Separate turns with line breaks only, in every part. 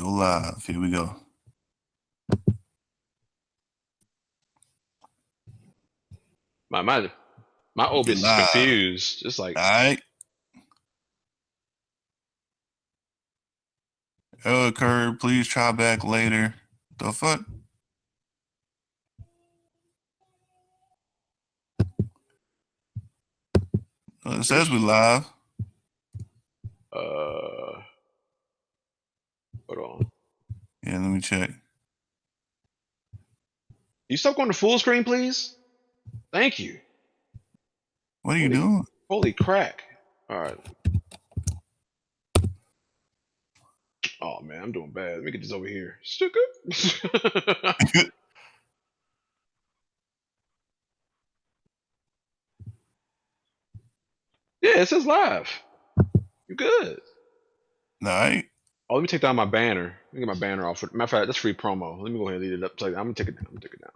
Go live. Here we go.
My OBS is confused. Just like
all right. Error occurred. Please try back later. The fuck? It says we live.
Hold on.
Yeah, let me check.
You stop going to full screen, please? Thank you.
What are you doing?
Holy crack. All right. Oh, man, I'm doing bad. Let me get this over here. Yeah, it says live. You good.
All right.
Oh, let me take down my banner. Let me get my banner off. Matter of fact, that's free promo. Let me go ahead and leave it up. I'm going to take it down.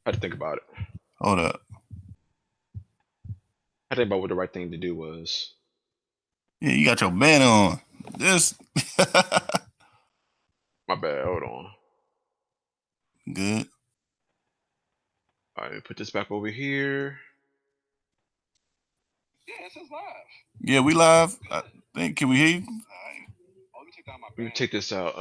I had to think about it.
Hold up.
I think about what the right thing to do was.
Yeah, you got your banner on. This.
My bad. Hold on.
Good.
All right, put this back over here. Yeah, it says live.
Yeah, we live. I think. Can we hear you?
Let me take this out.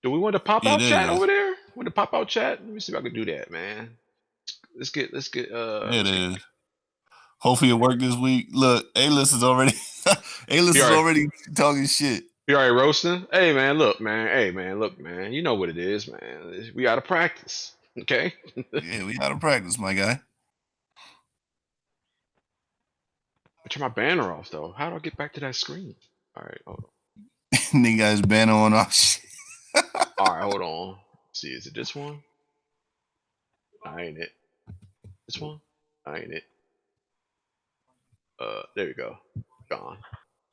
Do we want to pop out
there
chat
it is.
over there? Want to pop out chat? Let me see if I can do that, man. Let's get.
There it is. Hopefully it worked this week. Look, A-List is already already talking shit.
You already roasting? Hey man, look, man. You know what it is, man. We gotta practice. Okay?
Yeah, we gotta practice, my guy.
I turn my banner off though. How do I get back to that screen? Alright, hold on.
Nigga got his banner on our shit.
Alright, hold on. Let's see, is it this one? I ain't it. This one? I ain't it. There we go. Gone.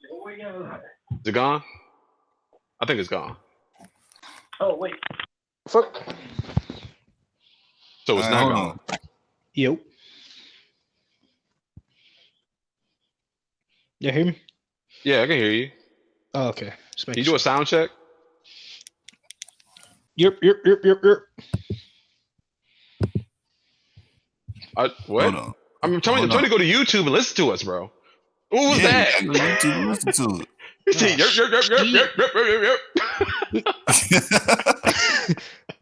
Is it gone? I think it's gone.
Oh wait.
Fuck. So it's not gone.
Yo. You hear me?
Yeah, I can hear you.
Oh, okay.
Can you do a sound check?
Yep.
What? I'm telling you to go to YouTube and listen to us, bro. What was that?
Go to YouTube and listen to it.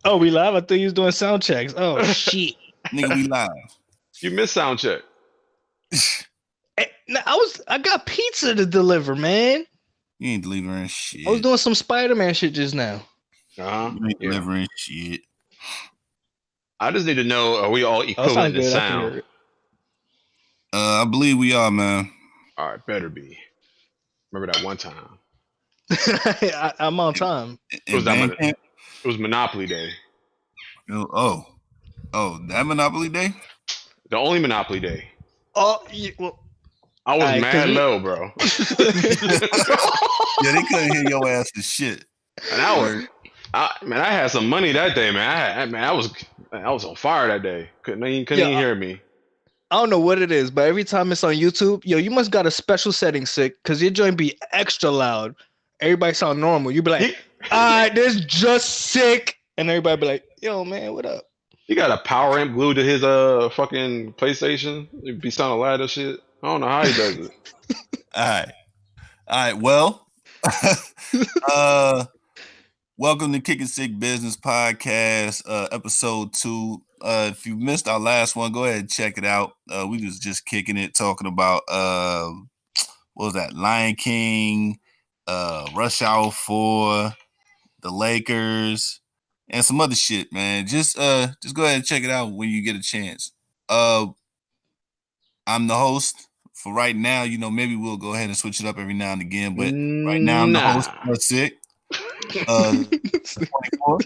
Oh, we live? I thought you was doing sound checks. Oh shit.
Nigga, we live.
You missed sound check.
I got pizza to deliver, man.
You ain't delivering shit.
I was doing some Spider-Man shit just now.
You ain't delivering shit.
I just need to know, are we all equivalent in sound?
I believe we are, man.
All right, better be. Remember that one time.
I'm on time.
It was Monopoly Day.
Oh, that Monopoly Day?
The only Monopoly Day.
Oh, yeah, well,
I was mad low, bro.
Yeah, they couldn't hear your ass for shit.
And I had some money that day, man. I was on fire that day. Couldn't even hear me.
I don't know what it is, but every time it's on YouTube, yo, you must got a special setting, sick, because your joint be extra loud. Everybody sound normal. You be like, this just sick, and everybody be like, yo, man, what up?
He got a power amp glued to his fucking PlayStation. It be sounding loud as shit. I don't know how he does it.
All right. Well, welcome to Kickin BizZness podcast, episode 2. If you missed our last one, go ahead and check it out. We was just kicking it, talking about what was that? Lion King, Rush Hour 4, the Lakers, and some other shit, man. Just go ahead and check it out when you get a chance. I'm the host. For right now, maybe we'll go ahead and switch it up every now and again. But right now, I'm the host. That's it. 24.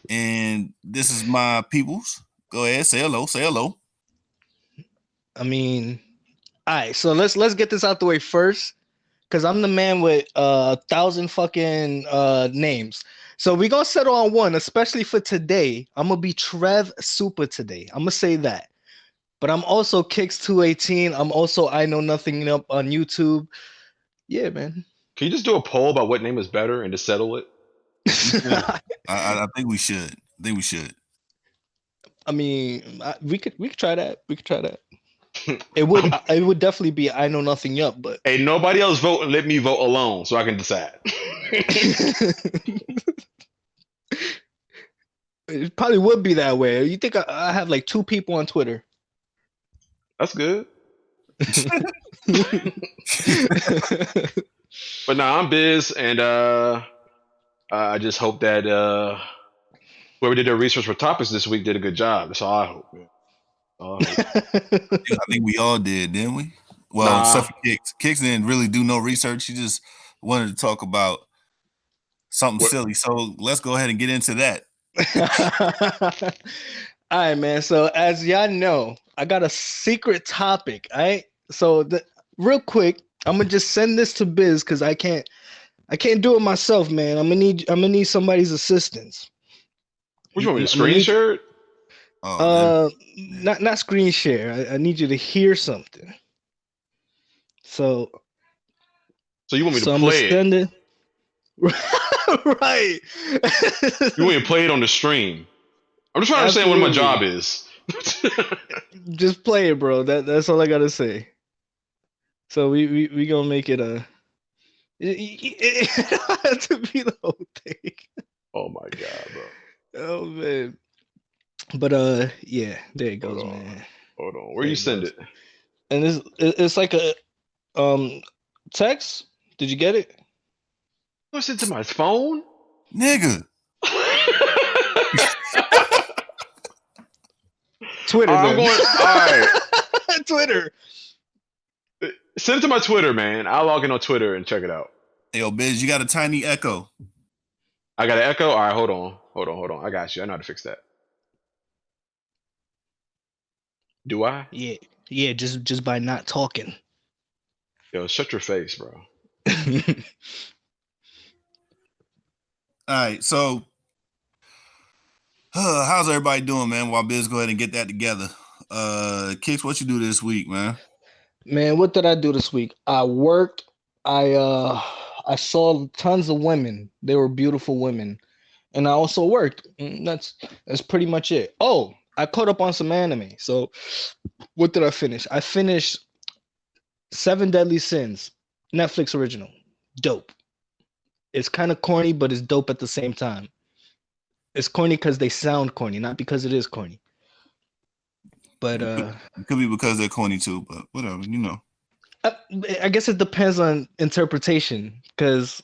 And this is my peoples. Go ahead, say hello. Say hello.
I mean, all right. So let's get this out the way first, because I'm the man with 1,000 fucking names. So we're gonna settle on one, especially for today. I'm gonna be Trev Super today. I'm gonna say that. But I'm also Kicks 218. I'm also I Know Nothing Up on YouTube. Yeah, man.
Can you just do a poll about what name is better and just settle it?
I think we should.
I mean, we could try that. We could try that. It would definitely be I know nothing up, but
Hey, nobody else vote and let me vote alone so I can decide.
it probably would be that way. You think I have like 2 people on Twitter?
That's good. But nah, I'm Biz, and I just hope that whoever did their research for topics this week did a good job. That's all I hope. Man.
I think we all did, didn't we? Well,
Nah.
except for Kicks. Kicks didn't really do no research. He just wanted to talk about something silly. So let's go ahead and get into that.
All right, man. So as y'all know, I got a secret topic. All right. So real quick, I'm gonna just send this to Biz because I can't do it myself, man. I'm gonna need somebody's assistance.
Which one? Screen share?
Not screen share. I need you to hear something. So
you want me to play it?
Right.
You want me to play it on the stream? I'm just trying to understand what my job is.
Just play it, bro. That's all I gotta say. So we gonna make it a. It has to be the whole thing.
Oh my god, bro.
Oh man. But yeah, there it goes, man.
Hold on. Where you send it?
And it's like a text. Did you get it?
Listen to my phone,
nigga.
Twitter.
I'm going. All right.
Twitter.
Send it to my Twitter, man. I'll log in on Twitter and check it out.
Hey, yo, Biz, you got a tiny echo.
I got an echo. All right, hold on. I got you. I know how to fix that. Do I?
Yeah. Just by not talking.
Yo, shut your face, bro.
All right, so how's everybody doing, man? While Biz go ahead and get that together. Kicks, what you do this week, man?
Man, what did I do this week? I worked. I saw tons of women. They were beautiful women. And I also worked. That's pretty much it. Oh, I caught up on some anime. So what did I finish? I finished 7 Deadly Sins, Netflix original. Dope. It's kind of corny, but it's dope at the same time. It's corny because they sound corny, not because it is corny. But
it could be because they're corny too, but whatever, you know.
I guess it depends on interpretation, because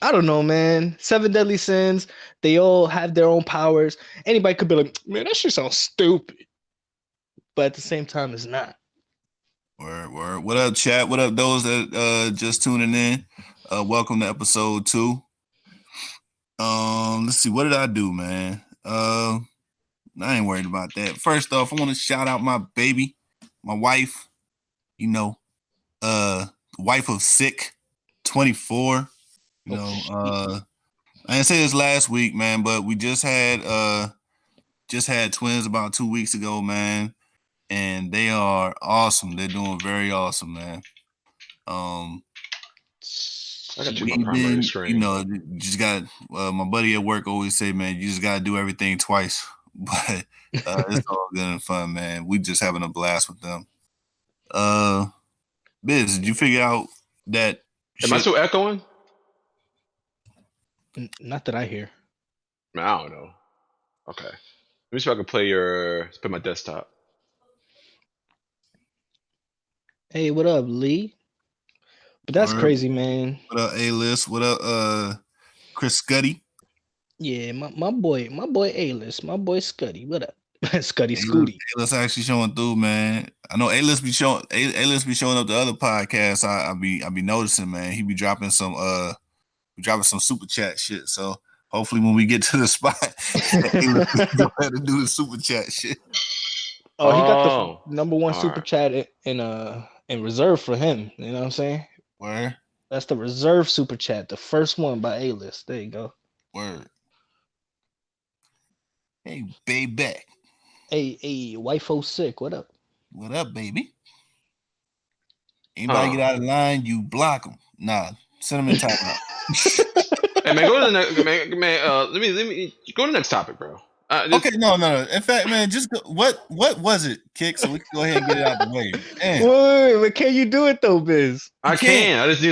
I don't know, man. 7 Deadly Sins, they all have their own powers. Anybody could be like, man, that shit sounds stupid. But at the same time, it's not.
Word. What up, chat? What up, those that just tuning in? Welcome to episode 2. Let's see, what did I do, man? I ain't worried about that. First off, I want to shout out my baby, my wife, you know, wife of sick 24. You know, I didn't say this last week, man, but we just had twins about 2 weeks ago, man, and they are awesome. They're doing very awesome, man.
I got you on my primary screen.
You know, just got my buddy at work always say, man, you just gotta do everything twice. But it's all good and fun, man. We just having a blast with them. Biz, did you figure out that?
Am I still echoing?
Not that I hear.
I don't know. Okay. Let me see if I can play my desktop.
Hey, what up, Lee? But that's crazy, man.
What up, A-List? What up, Chris Scuddy?
Yeah, my boy A-List, my boy Scuddy. What up? Scuddy Scooty.
A-List actually showing through, man. I know A-List be showing up to other podcasts. I be noticing, man. He be dropping some super chat shit. So hopefully when we get to the spot, A-List go ahead and do the super chat shit.
Oh, he got the number 1 super chat in reserve for him. You know what I'm saying?
Where?
That's the reserve super chat, the first one by A-List. There you go.
Word. Hey, baby.
Hey, wife sick. What up?
What up, baby? Anybody get out of line, you block them. Nah, send them in timeout.
Hey man, go to the next man. Let me go to the next topic, bro.
Okay, no. In fact, man, just what was it, Kick? So we can go ahead and get it out the way.
Wait, can you do it though, Biz?
I can. I just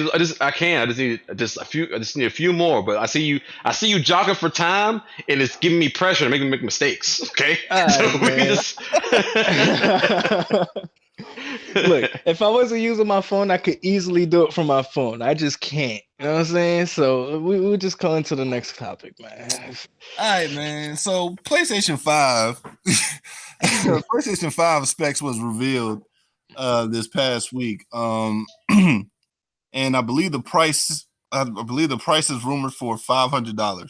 need a few more. But I see you jogging for time, and it's giving me pressure to make me make mistakes. Okay, so we can just.
Look, if I wasn't using my phone, I could easily do it from my phone. I just can't. You know what I'm saying? So we'll just go into the next topic, man.
All right, man. So PlayStation 5, PlayStation 5 specs was revealed this past week. And I believe the price is rumored for $500.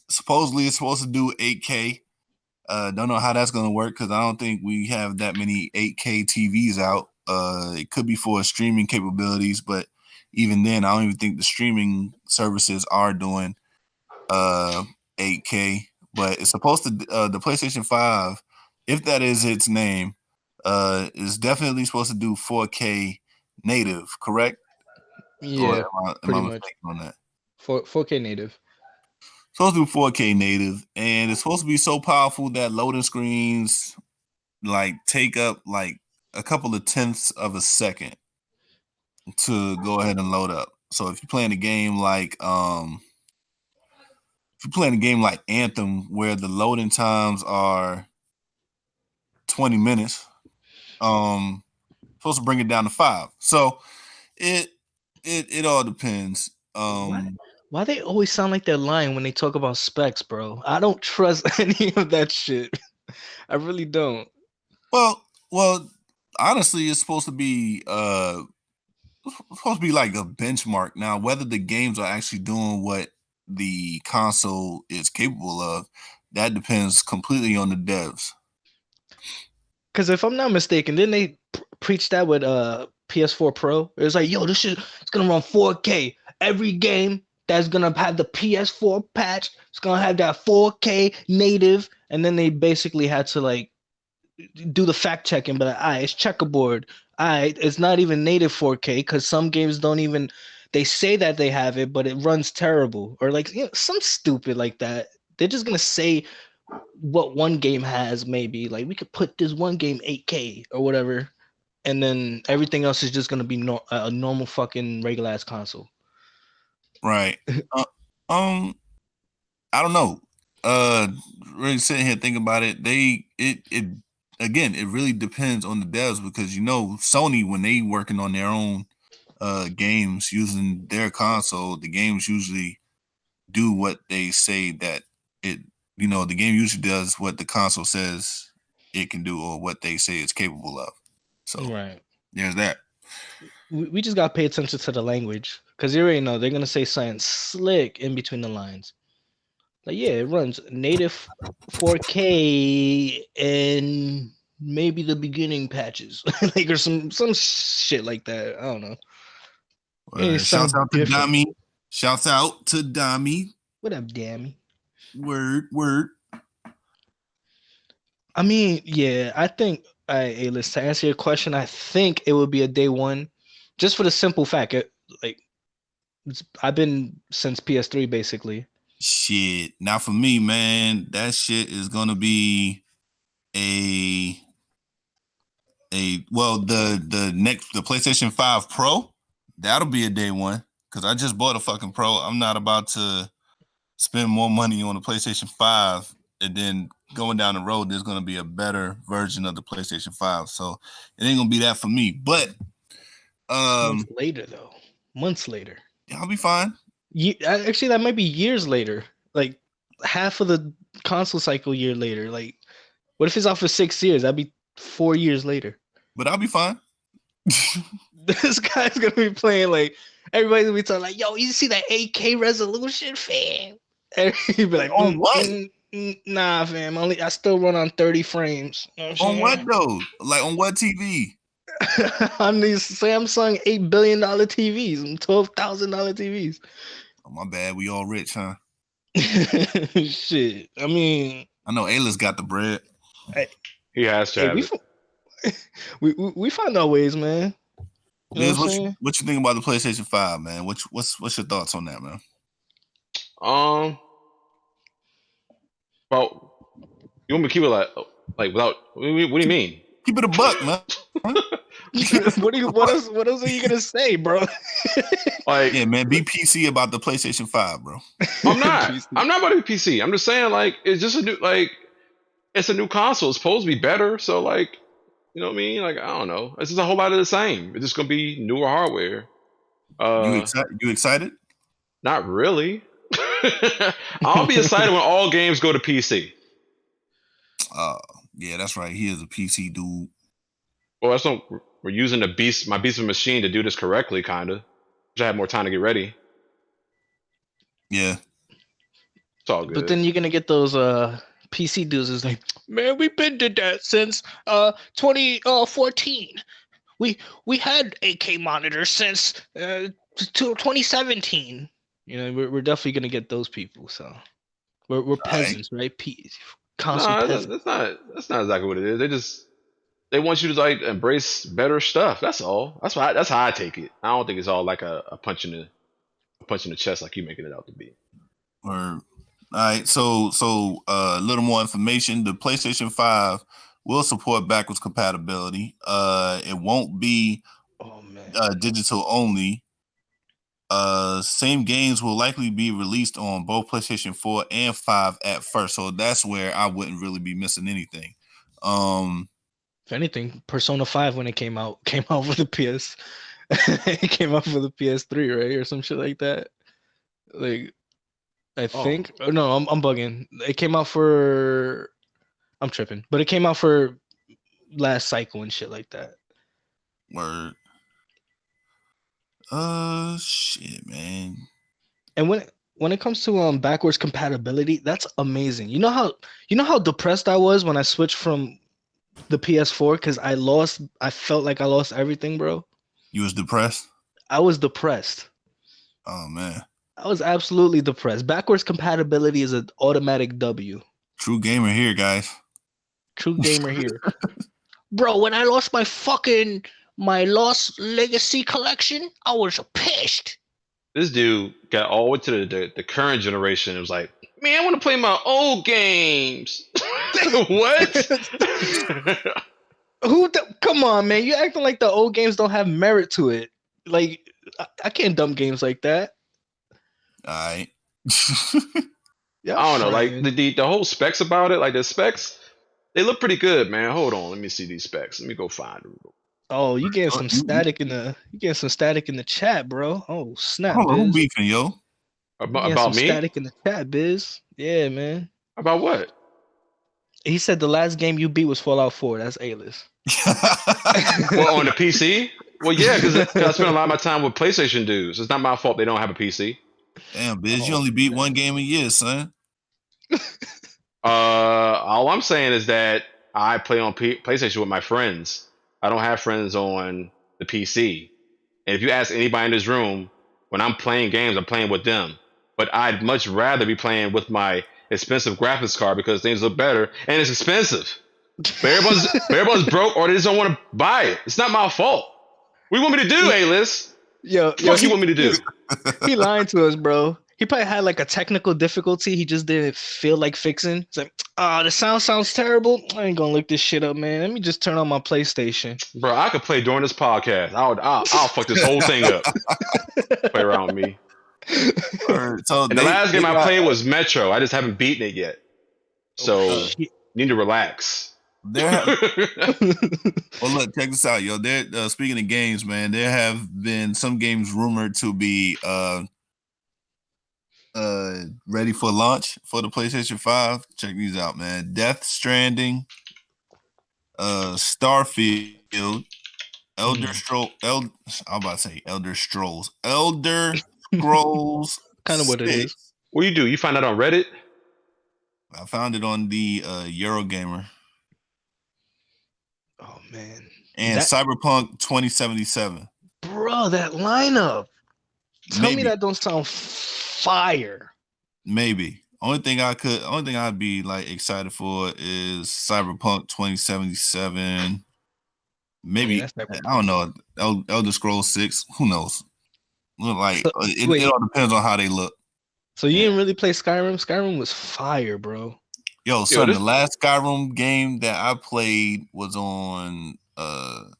Supposedly it's supposed to do 8K. Don't know how that's gonna work because I don't think we have that many 8K TVs out. It could be for streaming capabilities, but even then, I don't even think the streaming services are doing 8K. But it's supposed to the PlayStation 5, if that is its name, is definitely supposed to do 4K native, correct?
Yeah,
am I mistaken on that?
4K native.
Supposed to do 4K native, and it's supposed to be so powerful that loading screens like take up like a couple of tenths of a second to go ahead and load up. So if you're playing a game like Anthem, where the loading times are 20 minutes, supposed to bring it down to 5. So it all depends.
Why they always sound like they're lying when they talk about specs, bro? I don't trust any of that shit. I really don't.
Well, honestly, it's supposed to be like a benchmark. Now, whether the games are actually doing what the console is capable of, that depends completely on the devs.
Because if I'm not mistaken, didn't they preach that with PS4 Pro? It was like, yo, this shit it's gonna run 4K. Every game that's gonna have the PS4 patch, it's gonna have that 4K native. And then they basically had to like do the fact checking, but it's checkerboard. It's not even native 4K because some games don't even. They say that they have it, but it runs terrible, or like some stupid like that. They're just gonna say what one game has, maybe like we could put this one game 8K or whatever, and then everything else is just gonna be a normal fucking regular ass console.
Right. I don't know. Really sitting here thinking about it, it really depends on the devs because Sony, when they working on their own games using their console, the games usually do what they say that the game usually does what the console says it can do or what they say it's capable of. So there's that.
We just gotta pay attention to the language because you already know they're gonna say something slick in between the lines. Like, yeah, it runs native 4K and maybe the beginning patches, like or some shit like that. I don't know.
Shouts out to Dami. Shouts out to Dami.
What up, Dami?
Word.
I mean, yeah, I think. Let's to answer your question. I think it would be a day one, just for the simple fact, I've been since PS3 basically.
Shit. Now for me, man, that shit is gonna be the PlayStation 5 Pro. That'll be a day one because I just bought a fucking Pro. I'm not about to spend more money on the PlayStation 5 and then going down the road, there's gonna be a better version of the PlayStation 5. So it ain't gonna be that for me. But
months later, though. Months later.
I'll be fine.
Actually, that might be years later. Like half of the console cycle year later. Like, what if it's out for 6 years? That'd be 4 years later.
But I'll be fine.
This guy's gonna be playing like everybody's gonna be talking like, yo, you see that 8K resolution, fam? And he'd be like,
on what?
Nah, fam. I still run on 30 frames. You know
on what though? Like on what TV?
On these Samsung $8 billion TVs and $12,000 TVs.
Oh, my bad. We all rich, huh?
Shit. I mean,
I know Ayla's got the bread.
He has to have it.
We find our ways, man. You know
Biz,
what I'm saying?
what you think about the PlayStation 5, man? What's your thoughts on that, man?
Um, well, you want me to keep it like without? What do you mean?
Keep it a buck, man.
What else are you gonna say, bro?
Like,
Yeah, man. Be PC about the PlayStation 5, bro.
I'm not.
PC.
I'm not about to be PC. I'm just saying, like, it's just a new it's a new console. It's supposed to be better. So, like, you know what I mean? Like, I don't know. It's just a whole lot of the same. It's just gonna be newer hardware.
You
Uh,
excited? You excited?
Not really. I'll be excited when all games go to PC.
Yeah, that's right. He is a PC dude.
Well, that's not. We're using my beast of machine to do this correctly, kind of. Wish I had more time to get ready.
Yeah.
It's all
But
good.
then you're gonna get those PC dudes is like, man, we've been did that since 2014. We had 8K monitors since 2017. You know, we're definitely gonna get those people. So we're peasants, right? Console
No,
peasants.
that's not exactly what it is. They want you to like embrace better stuff. That's all. That's how I take it. I don't think it's all like a punch in the chest like you making it out to be.
Or all right. So a little more information. The PlayStation 5 will support backwards compatibility. It won't be
Oh man.
digital only. Same games will likely be released on both PlayStation 4 and 5 at first. So that's where I wouldn't really be missing anything.
If anything, Persona 5 when it came out for the PS. It came out for the PS3, right, or some shit like that. Like I think. Oh, no, I'm bugging. It came out for. I'm tripping, but it came out for last cycle and shit like that.
Word. Shit, man.
And when it comes to backwards compatibility, that's amazing. You know how depressed I was when I switched from the PS4 because I felt like I lost everything, bro.
You was depressed?
I was depressed.
Oh man.
I was absolutely depressed. Backwards compatibility is an automatic W.
True gamer here, guys.
True gamer here. Bro, when I lost my Lost Legacy collection, I was pissed.
This dude got all the way to the current generation. It was like, man, I want to play my old games. What?
Come on, man. You acting like the old games don't have merit to it. Like I can't dump games like that.
All right.
Yeah,
I don't know. Like the whole specs about it, like the specs, they look pretty good, man. Hold on, let me see these specs. Let me go find them.
Oh, you getting some static in the chat, bro. Oh, snap,
Hold on, who
Biz.
beefing, yo?
Getting
About
some
me?
static in the chat, Biz. Yeah, man.
About what?
He said the last game you beat was Fallout 4. That's A-list.
Well, on the PC? Well, yeah, because I spent a lot of my time with PlayStation dudes. It's not my fault they don't have a PC.
Damn, Biz, you only beat one game a year, son.
All I'm saying is that I play on PlayStation with my friends. I don't have friends on the PC. And if you ask anybody in this room, when I'm playing games, I'm playing with them. But I'd much rather be playing with my expensive graphics card because things look better and it's expensive. But everyone's broke or they just don't want to buy it. It's not my fault. What do you want me to do, A-list?
Yo,
What you want me to do?
He lying to us, bro. He probably had like a technical difficulty. He just didn't feel like fixing. It's like, the sound sounds terrible. I ain't gonna look this shit up, man. Let me just turn on my PlayStation.
Bro, I could play during this podcast. I'll fuck this whole thing up. Play around with me.
So
And the last game I played was Metro. I just haven't beaten it yet. So you need to relax.
Well, look, check this out, yo. There, speaking of games, man, there have been some games rumored to be ready for launch for the PlayStation 5. Check these out, man. Death Stranding, Starfield, Elder Scrolls. I'm about to say Elder Scrolls. Elder Scrolls.
Kind of what it is.
What do you do? You find that on Reddit?
I found it on the Eurogamer.
Oh man.
And Cyberpunk 2077.
Bro, that lineup. Tell me that don't sound fire.
Maybe. Only thing I'd be like excited for is Cyberpunk 2077. Maybe
that's
I don't know. Elder Scrolls 6. Who knows? Look like
So,
it all depends on how they look.
So you didn't really play Skyrim? Skyrim was fire, bro.
Yo, son, the last Skyrim game that I played was on the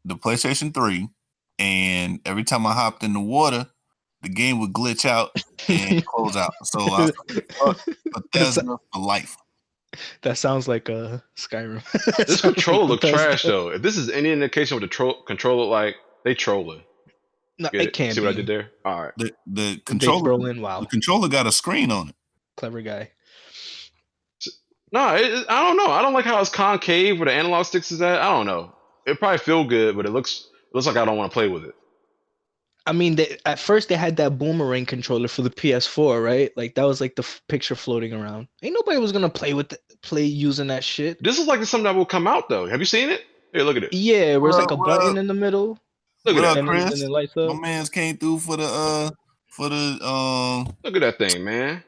PlayStation 3, and every time I hopped in the water, the game would glitch out and close out. So I was Bethesda for life.
That sounds like a Skyrim.
This controller look trash though. If this is any indication what the controller like, they trolling.
No, it can't.
See what I did there? All right.
The controller.
Wow.
The controller got a screen on it.
Clever guy.
No, I don't know. I don't like how it's concave where the analog sticks is at. I don't know. It probably feel good, but it looks like I don't want to play with it.
I mean, at first they had that boomerang controller for the PS4, right? Like that was like the picture floating around. Ain't nobody was gonna play using that shit.
This is like something that will come out though. Have you seen it? Here, look at it.
Yeah, where it's like a button in the middle.
Look at that,
Chris.
And it lights up.
My man's came through for the
Look at that thing, man.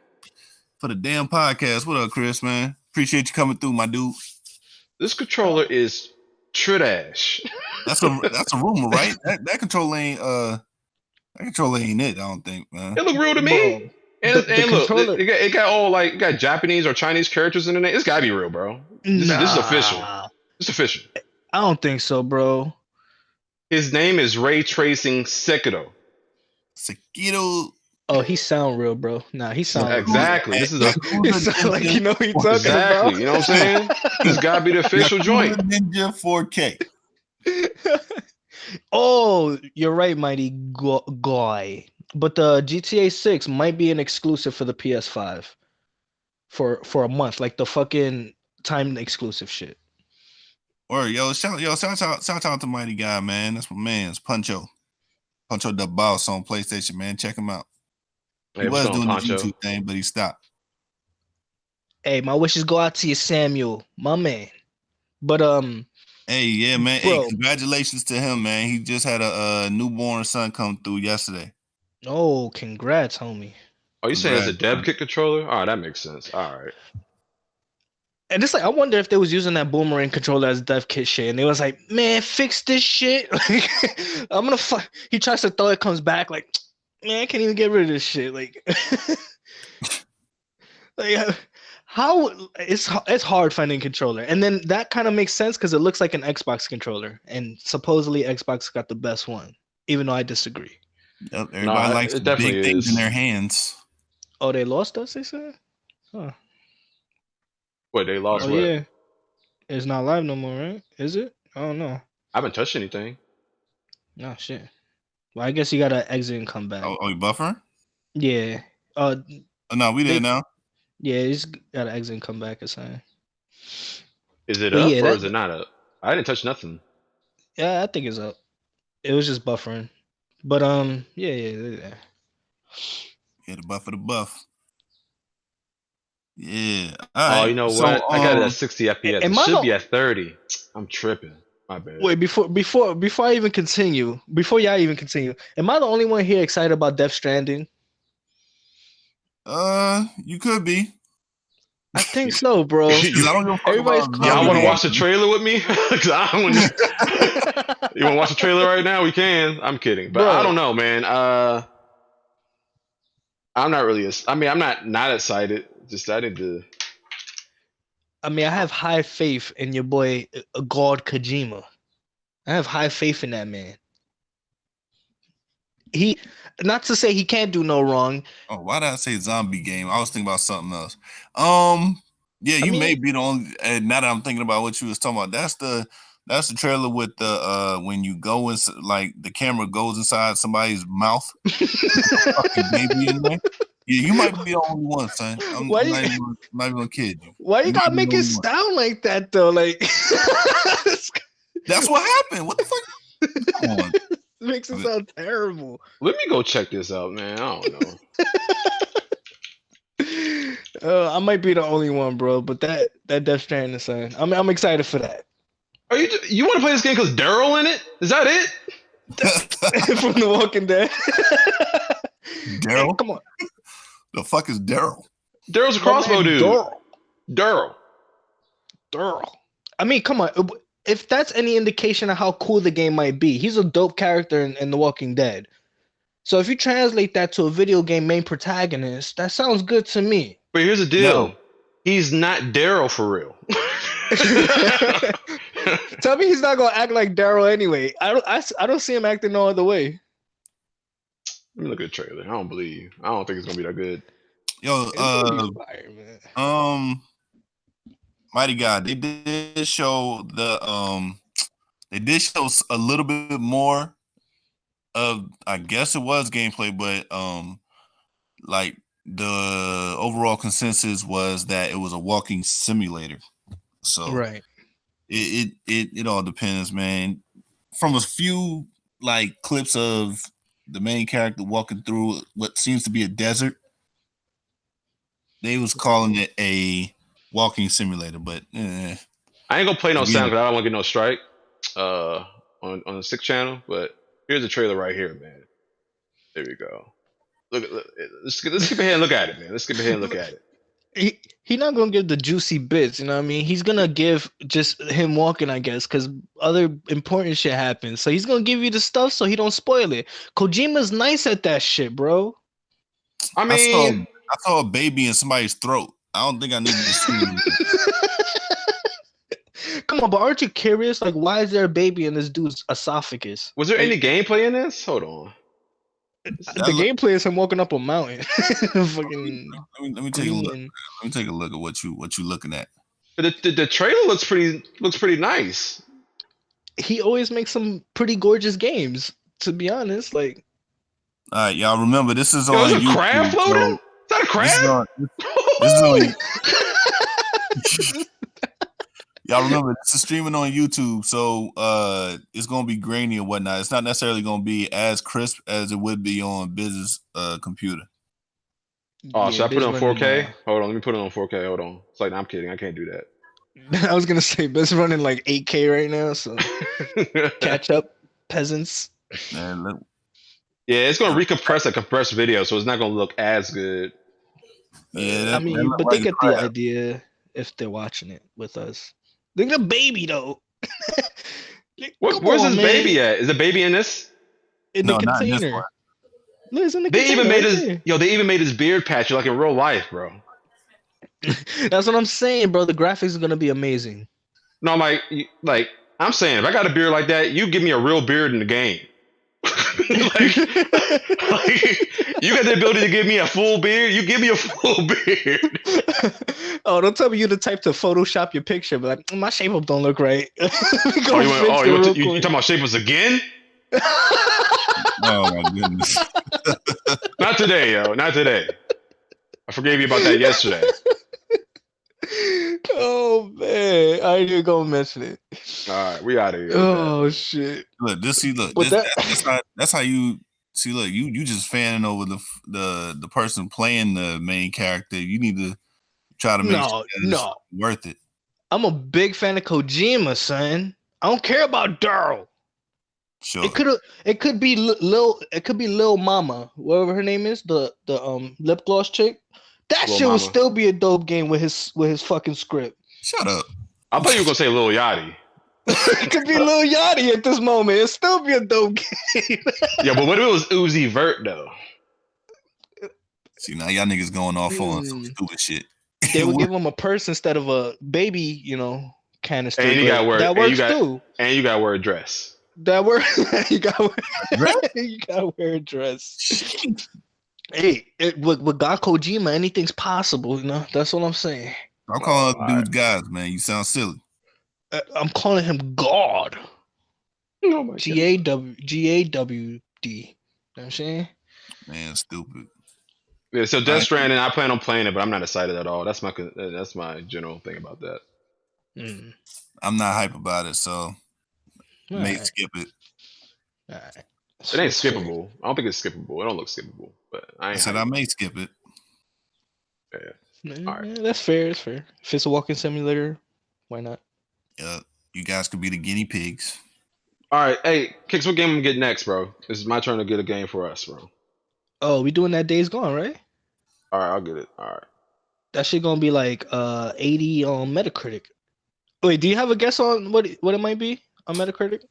For the damn podcast. What up, Chris, man? Appreciate you coming through, my dude.
This controller is trash.
That's a rumor, right? That controller ain't it, I don't think, man.
It look real to me. And look, it got all like it got Japanese or Chinese characters in it. It's gotta be real, bro. This is official. It's official.
I don't think so, bro.
His name is Ray Tracing Sekiro.
Sekiro.
Oh, he sound real, bro. Nah, he sound
exactly. This is
he sound like you know what he talking
exactly.
about.
You know what I'm saying? This gotta be the official joint.
Ninja 4K.
Oh, you're right, mighty guy. But the GTA 6 might be an exclusive for the PS5 for a month, like the fucking timed exclusive shit.
Or shout out to Mighty Guy, man. That's my man's Puncho the Boss on PlayStation, man. Check him out. He was doing the YouTube thing, but he stopped.
Hey, my wishes go out to you, Samuel, my man. But
hey, yeah, man. Bro, hey, congratulations to him, man. He just had a newborn son come through yesterday.
Oh, congrats, homie.
Oh, you saying it's a dev kit controller? Oh, that makes sense. All right.
And it's like, I wonder if they was using that boomerang controller as dev kit shit, and they was like, man, fix this shit. Like, I'm gonna he tries to throw it, comes back, like, man, I can't even get rid of this shit. Like, like how it's hard finding a controller. And then that kind of makes sense because it looks like an Xbox controller, and supposedly Xbox got the best one, even though I disagree.
Yep, everybody likes the big things in their hands.
Oh, they lost us, they said? Huh.
What, they lost what?
Yeah. It's not live no more, right? Is it? I don't know.
I haven't touched anything.
No, shit. Well, I guess you gotta exit and come back.
Oh, you buffering?
Yeah.
No, we did now.
Yeah, you just gotta exit and come back or something.
Is it up or is it not up? I didn't touch nothing.
Yeah, I think it's up. It was just buffering. But yeah.
Yeah, the buff of the buff. Yeah.
Right. Oh, you know what? I got it at 60 FPS. It should be at 30. I'm tripping. My bad.
Wait, before I even continue, before y'all even continue, am I the only one here excited about Death Stranding?
You could be.
I think so, bro.
Y'all want to watch the trailer with me? Cause I don't want You want to watch the trailer right now? We can. I'm kidding, but bro. I don't know, man. I'm not really. I'm not excited. Just I need to.
I mean, I have high faith in your boy, God Kojima. I have high faith in that man. He, not to say he can't do no wrong.
Oh, why did I say zombie game? I was thinking about something else. Yeah, you may be the only. Now that I'm thinking about what you was talking about, that's the trailer with the when you go in, like the camera goes inside somebody's mouth. Fucking baby in there. Yeah, you might be the only one, son. I'm not even gonna kid you.
Why you gotta make it sound like that though? Like
that's
what happened. What the fuck? Come on.
Makes it sound terrible.
Let me go check this out, man. I don't
know. I might be the only one, bro. But that Death Stranding, son. I'm excited for that.
Are you want to play this game because Daryl in it? Is that it?
From The Walking Dead.
Daryl,
hey, come on.
The fuck is Daryl?
Daryl's a crossbow dude. Daryl.
I mean, come on. if that's any indication of how cool the game might be, he's a dope character in The Walking Dead. So if you translate that to a video game main protagonist, that sounds good to me.
But here's the deal:
Yo,
he's not Daryl for real.
Tell me he's not gonna act like Daryl anyway. I don't see him acting no other way.
Let me look at the trailer. I don't believe. I don't think it's gonna be that good.
yo,
It's gonna be fire, man.
Mighty God, they did show a little bit more of, I guess it was gameplay, but like the overall consensus was that it was a walking simulator. So
Right.
it all depends, man. From a few like clips of the main character walking through what seems to be a desert, they was calling it a walking simulator, but
I ain't gonna play no sound because I don't want to get no strike on the 6th channel. But here's the trailer right here, man. There we go. Let's skip ahead and look at it, man. Let's skip ahead and look at it.
He not gonna give the juicy bits, you know what I mean? He's gonna give just him walking, I guess, because other important shit happens. So he's gonna give you the stuff so he don't spoil it. Kojima's nice at that shit, bro.
I mean,
I saw a baby in somebody's throat. I don't think I needed to see it.
Come on, but aren't you curious? Like, why is there a baby in this dude's esophagus?
was there any gameplay in this? Hold on.
The gameplay is him walking up a mountain. Fucking
let me take a look. Let me take a look at what you looking at.
The trailer looks pretty nice.
He always makes some pretty gorgeous games, to be honest. Like,
all right, y'all remember this is on
YouTube. Crab floating? Is that a crab? This is on
y'all remember this is streaming on YouTube, so it's gonna be grainy or whatnot. It's not necessarily gonna be as crisp as it would be on BizZness computer.
Oh, should I put it on 4K? Hold on, let me put it on 4K. Hold on. It's like, I'm kidding. I can't do that.
I was gonna say, but it's running like 8K right now, so catch up, peasants.
Man, look.
Yeah, it's gonna recompress a compressed video, so it's not gonna look as good.
Yeah,
I mean, but they get the idea if they're watching it with us. Look at the baby though.
Where's this baby at? Is the baby in this?
In the container. No, it's in the
they
container.
They even made his beard patchy like in real life, bro.
That's what I'm saying, bro. The graphics are gonna be amazing.
No, I'm saying, if I got a beard like that, you give me a real beard in the game. like, you got the ability to give me a full beard. You give me a full beard.
Oh, don't tell me you're the type to Photoshop your picture, but like, my shape up don't look right.
You talking about shape ups again?
Oh my goodness!
Not today, yo. Not today. I forgave you about that yesterday.
Oh man, I ain't even gonna mention it.
All right, we out of here.
Oh shit!
Look, that's how you see. Look, you just fanning over the person playing the main character. You need to try to make sure it's worth it.
I'm a big fan of Kojima, son. I don't care about Daryl.
Sure.
It could be Lil Mama, whatever her name is, the lip gloss chick. That shit would still be a dope game with his fucking script.
Shut up.
I thought you were gonna say Lil Yachty.
It could be Lil Yachty at this moment. It'd still be a dope game.
Yeah, but what if it was Uzi Vert though?
See, now y'all niggas going off on some stupid shit.
They would give him a purse instead of a baby, canister.
And you got
that works too.
And you got to wear a dress.
That works. You got to wear a dress. Hey, with God Kojima, anything's possible. That's what I'm saying.
I'm calling dudes guys, man. You sound silly.
I'm calling him God.
Oh my
GAWD. You know what I'm saying?
Man, stupid.
Yeah, so Death Stranding, I plan on playing it, but I'm not excited at all. That's my general thing about that.
I'm not hype about it, so skip it.
All right.
It ain't skippable. I don't think it's skippable. It don't look skippable, but I
may skip it.
Yeah. All right.
Yeah, that's fair. It's fair. If it's a walking simulator, why not?
Yeah, you guys could be the guinea pigs.
All right, hey, Kicks, what game I'm get next, bro? It's my turn to get a game for us, bro.
Oh, we doing that Days Gone, right?
All right, I'll get it. All right.
That shit gonna be like 80 on Metacritic. Wait, do you have a guess on what it might be on Metacritic?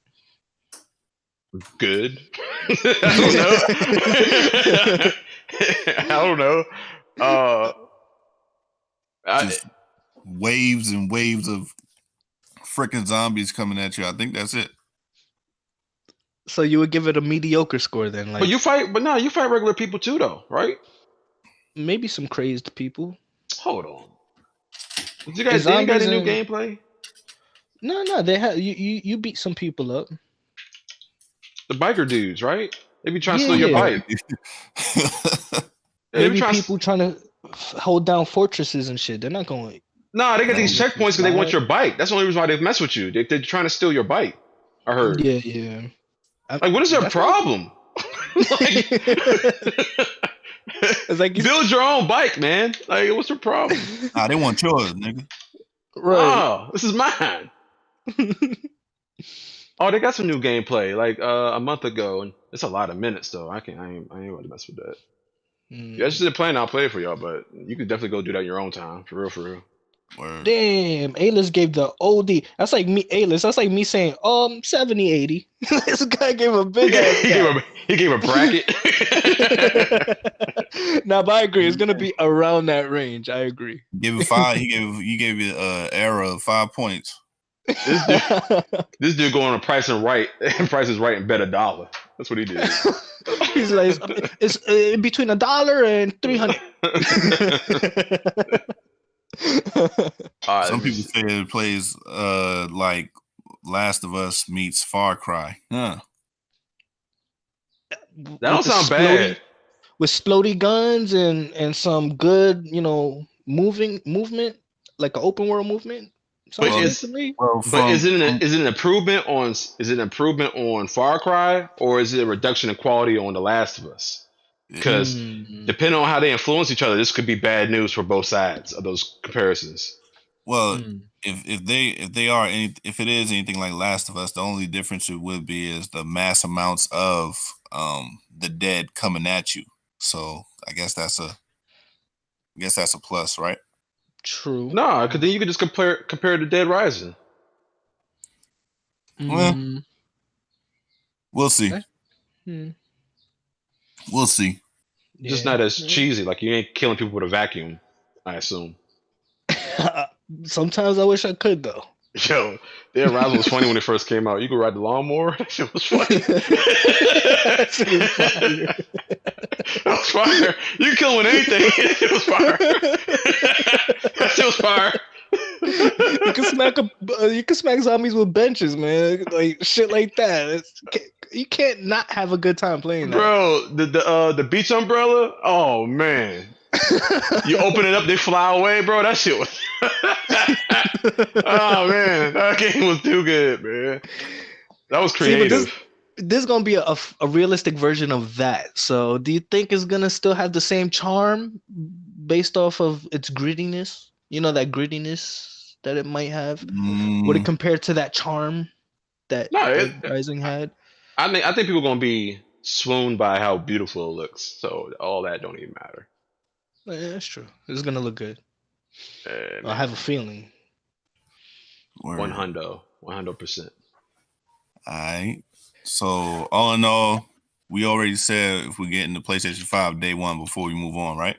Good. I don't know. I don't know. Uh, I,
Just waves and waves of freaking zombies coming at you. I think that's it.
So you would give it a mediocre score then,
but
like
you fight. But no, you fight regular people too, though, right?
maybe some crazed people.
Hold on.
It's
They ain't got
zombies
any new
and
gameplay.
no, they have you beat some people up.
The biker dudes, right? They be trying to
Yeah,
steal your
yeah.
bike. Yeah, they be
Maybe
trying.
people trying to hold down fortresses and shit. They're not going to
Nah, they get
let
these
them just
checkpoints because they want
slide.
your bike. That's the only reason why they mess with you. They're trying to steal your bike. I heard.
Yeah, yeah.
Like, what is their
That's not.
problem? Like,
It's like
build your own bike, man. Like, what's your problem?
Nah, they want yours, nigga.
right.
Oh, this is mine. Oh, they got some new gameplay like a month ago, and it's a lot of minutes though. I ain't about to mess with that. Yeah, just playing. I'll play it for y'all, but you could definitely go do that in your own time, for real, for real.
Word.
Damn, A-list gave the OD. That's like me, A-list. That's like me saying, 70, 80. This guy gave a big ass gap.
He gave a bracket.
Nah, but I agree. It's gonna be around that range. I agree.
Give it 5. He gave you error of 5 points.
This dude going on Price and Right, and Price is Right and bet $1. That's what he did.
He's like, it's between $1 and 300.
Some people say it plays like Last of Us meets Far Cry. Huh.
That don't sound bad.
With splody guns and some good, movement, like an open world movement.
But
Sounds good to me.
Well,
is it an improvement on Far Cry, or is it a reduction in quality on The Last of Us? Because depending on how they influence each other, this could be bad news for both sides of those comparisons.
Well, if it is anything like Last of Us, the only difference it would be is the mass amounts of the dead coming at you. So I guess that's a plus, right?
True.
No, because then you could just compare to Dead Rising.
Well, we'll see. We'll see.
Just not as cheesy. Like you ain't killing people with a vacuum, I assume.
Sometimes I wish I could though.
Yo, Dead Rising was funny when it first came out. You could ride the lawnmower. That shit was funny. That was fire. You can kill with anything. It was fire. That shit was fire.
You can smack zombies with benches, man. Like shit like that. You can't not have a good time playing that.
Bro, the beach umbrella. Oh man. You open it up, they fly away, bro. That shit was. Oh man, that game was too good, man. That was creative.
This is gonna be a realistic version of that. So, do you think it's gonna still have the same charm based off of its grittiness? You know, that grittiness that it might have. Would it compare to that charm that Rising had?
I think people are gonna be swooned by how beautiful it looks. So all that don't even matter.
Yeah, that's true. It's gonna look good. I have a feeling.
100%.
All right. So all in all, we already said if we get into PlayStation 5 day one before we move on, right?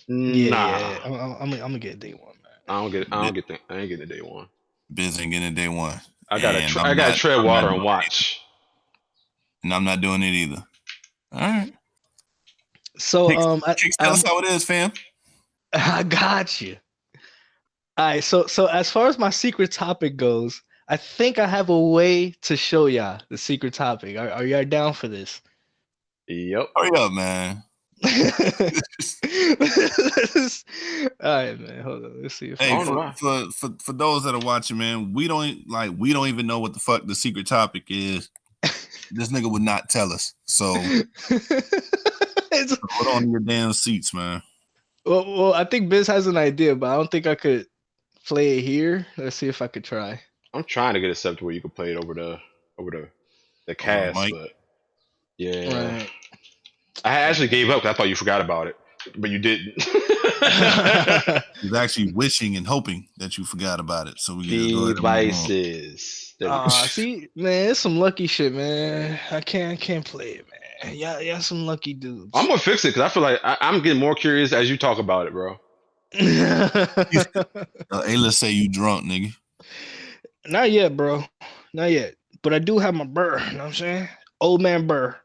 Yeah. I'm gonna get day one, man.
I ain't getting a day one.
Biz ain't getting a day one.
I gotta tread water and watch.
And I'm not doing it either. All right.
So
tell us how it is, fam.
I got you. All right. So as far as my secret topic goes, I think I have a way to show y'all the secret topic. Are y'all down for this?
Yep.
Hurry up, man.
All right, man. Hold on. Let's see.
For those that are watching, man, we don't even know what the fuck the secret topic is. This nigga would not tell us. So put on your damn seats, man.
Well, I think Biz has an idea, but I don't think I could play it here. Let's see if I could try.
I'm trying to get a set to where you can play it over the cast, but yeah.
Right.
I actually gave up because I thought you forgot about it. but you didn't.
He's actually wishing and hoping that you forgot about it. So we can just go ahead and move on.
Devices. There we go.
See, man, it's some lucky shit, man. I can't play it, man. Yeah, some lucky dudes.
I'm gonna fix it because I feel like I'm getting more curious as you talk about it, bro.
Let's say you drunk, nigga.
Not yet, bro. Not yet. But I do have my burr. You know what I'm saying? Old man burr,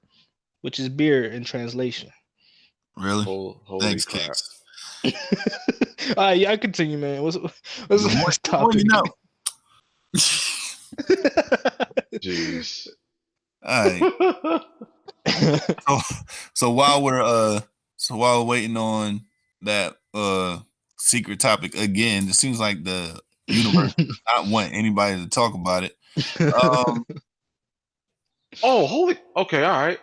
which is beer in translation.
Really?
Holy
Thanks,
crap.
Kicks.
All right, yeah, I continue, man. What's the next topic?
You know.
Jeez.
All right. So while we're waiting on that secret topic again, it seems like the universe does not want anybody to talk about it.
Okay, all right.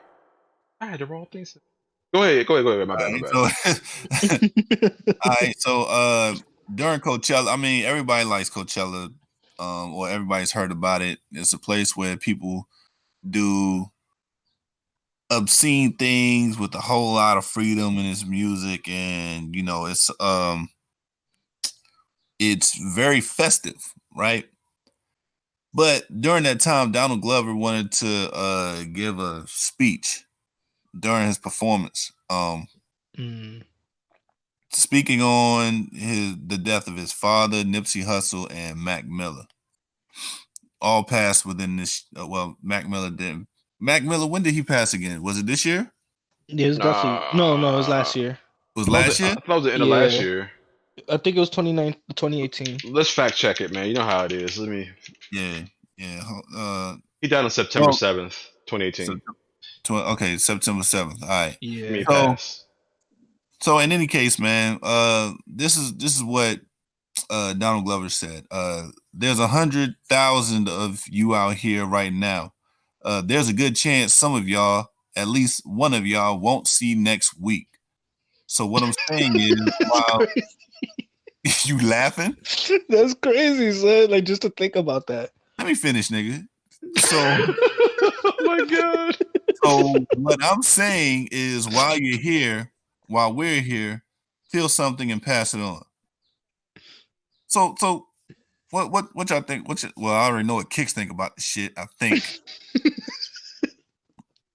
I had the wrong thing. Go ahead. My bad.
All right. So during Coachella, I mean, everybody likes Coachella, or everybody's heard about it. It's a place where people do obscene things with a whole lot of freedom in its music, and you know, it's very festive, right? But during that time, Donald Glover wanted to give a speech during his performance, speaking on the death of his father, Nipsey Hussle, and Mac Miller. All passed within this. Mac Miller didn't. Mac Miller, when did he pass again? Was it this year?
Yeah, it was definitely no. It was last year.
It was last year?
I thought it was the end of last year.
I think it was 2018.
Let's fact check it, man. You know how it is. Let me.
Yeah.
He died on September 7th, 2018.
Okay, September 7th. All right.
Yeah.
So in any case, man, this is what Donald Glover said. There's 100,000 of you out here right now. There's a good chance some of y'all, at least one of y'all, won't see next week. So what I'm saying is, wow, you laughing?
That's crazy, son. Like, just to think about that.
Let me finish, nigga. So,
oh my god.
So what I'm saying is, while we're here, feel something and pass it on. So what y'all think? Well, I already know what Kicks think about the shit. I think.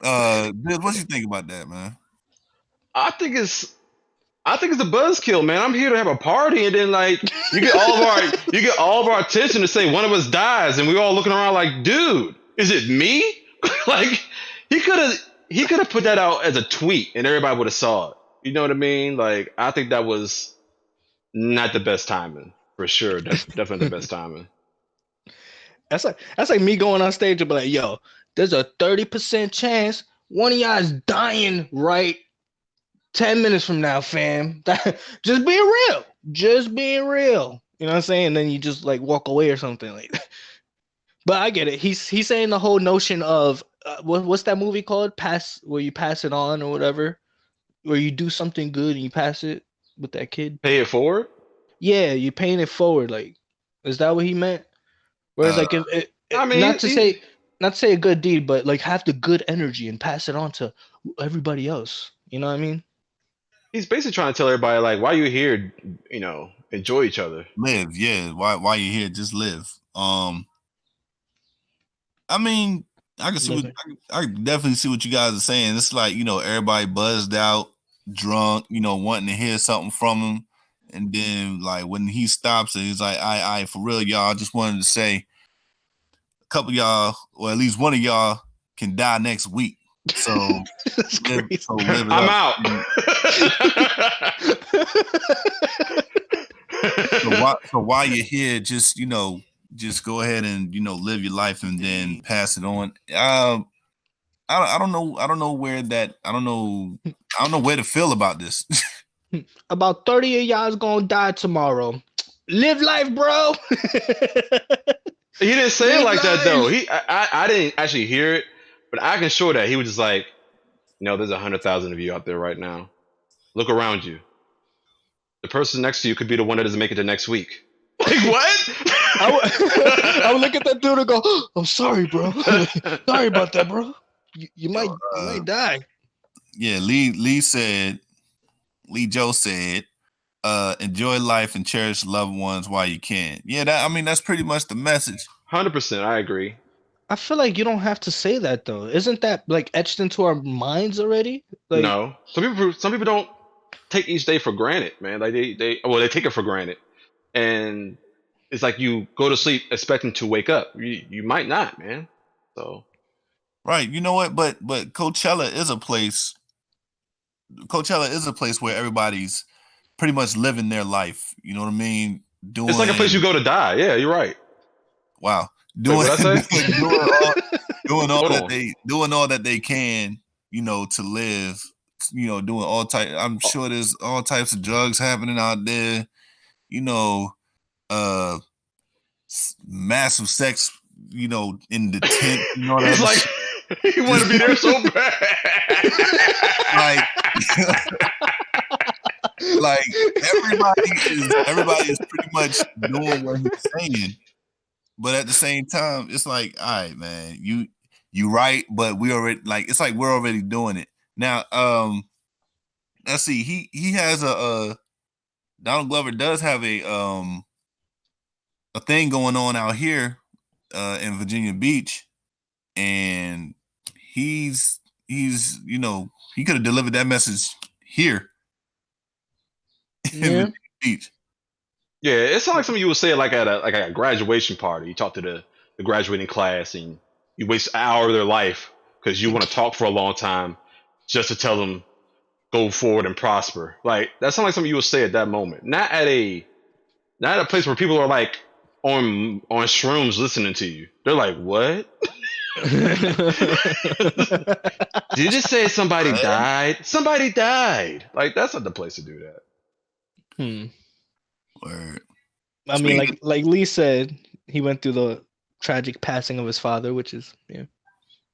What you think about that, man?
I think it's a buzzkill, man. I'm here to have a party, and then like you get all of our attention to say one of us dies, and we all looking around like, dude, is it me? Like he could have put that out as a tweet, and everybody would have saw it. You know what I mean? Like I think that was not the best timing for sure. Definitely the best timing.
That's like me going on stage and be like, yo, there's a 30% chance one of y'all is dying right 10 minutes from now, fam. Just being real. Just being real. You know what I'm saying? And then you just like walk away or something like that. But I get it. He's saying the whole notion of what's that movie called? Where you pass it on or whatever, where you do something good and you pass it with that kid.
Pay it forward.
Yeah, you paying it forward. Like, is that what he meant? Whereas, like, not to say a good deed, but like have the good energy and pass it on to everybody else. You know what I mean?
He's basically trying to tell everybody like, why you here? You know, enjoy each other.
Live, yeah. Why you here? Just live. I mean, I can definitely see what you guys are saying. It's like, you know, everybody buzzed out, drunk, you know, wanting to hear something from him. And then like when he stops it, he's like, I for real, y'all, I just wanted to say a couple of y'all, or at least one of y'all can die next week. So,
I'm out.
So while you're here, just, you know, just go ahead and, you know, live your life and then pass it on. I don't know where to feel about this.
About 30 of y'all is gonna die tomorrow. Live life, bro.
He didn't say it like that though. I didn't actually hear it, but I can show that he was just like, you know, there's 100,000 of you out there right now. Look around you. The person next to you could be the one that doesn't make it to next week. Like what?
I would look at that dude and go, oh, I'm sorry, bro. Sorry about that, bro. You might die.
Yeah, Lee said Lee Joe said, enjoy life and cherish loved ones while you can. Yeah, that's pretty much the message.
100%, I agree.
I feel like you don't have to say that though. Isn't that like etched into our minds already? Like,
No, some people don't take each day for granted, man. Like they take it for granted, and it's like you go to sleep expecting to wake up. You might not, man. So
Right. You know what? But Coachella is a place. Coachella is a place where everybody's pretty much living their life. You know what I mean?
it's like a place you go to die. Yeah, you're right.
Wow.
Wait, what I say?
Doing all
Hold
that
on.
doing all that they can, to live, doing all type. I'm sure there's all types of drugs happening out there, uh massive sex, in the tent,
He's like, he want to be there so bad.
like everybody is pretty much doing what he's saying, but at the same time, it's like, all right, man, you right, but we already it's like we're already doing it now. Let's see, he has a Donald Glover does have a thing going on out here in Virginia Beach, and he's he could have delivered that message here in Virginia Beach.
Yeah, it sounds like something you would say like at a graduation party. You talk to the graduating class and you waste an hour of their life because you want to talk for a long time just to tell them go forward and prosper. Like that sounds like something you would say at that moment, not at a place where people are like on shrooms listening to you. They're like, what? Did you just say somebody died? Somebody died. Like that's not the place to do that.
Word.
I mean, like Lee said, he went through the tragic passing of his father, which is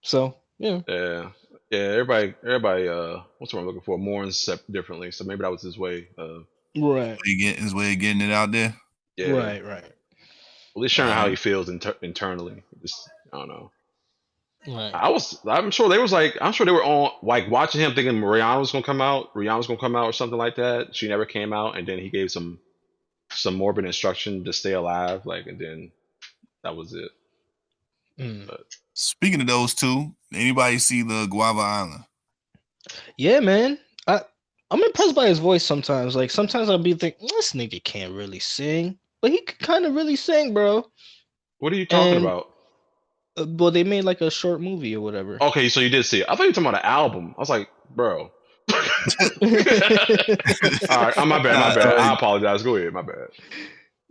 So
Yeah. Everybody. What's what I'm looking for? Mourns differently. So maybe that was his way.
Right.
His way of getting it out there.
Yeah.
Right.
At least sharing how he feels internally. Just I don't know.
Right.
I'm sure they were on like watching him thinking Rihanna was gonna come out or something like that. She never came out, and then he gave some morbid instruction to stay alive, and then that was it.
But speaking of those two, anybody see the Guava Island?
Yeah, man. I'm impressed by his voice sometimes. Like sometimes I'll be thinking, this nigga can't really sing, but he can kind of really sing, bro.
What are you talking about?
Well, they made like a short movie or whatever.
Okay, so you did see it. I thought you were talking about an album. I was like, bro. All right, my bad. I apologize. Go ahead, my bad.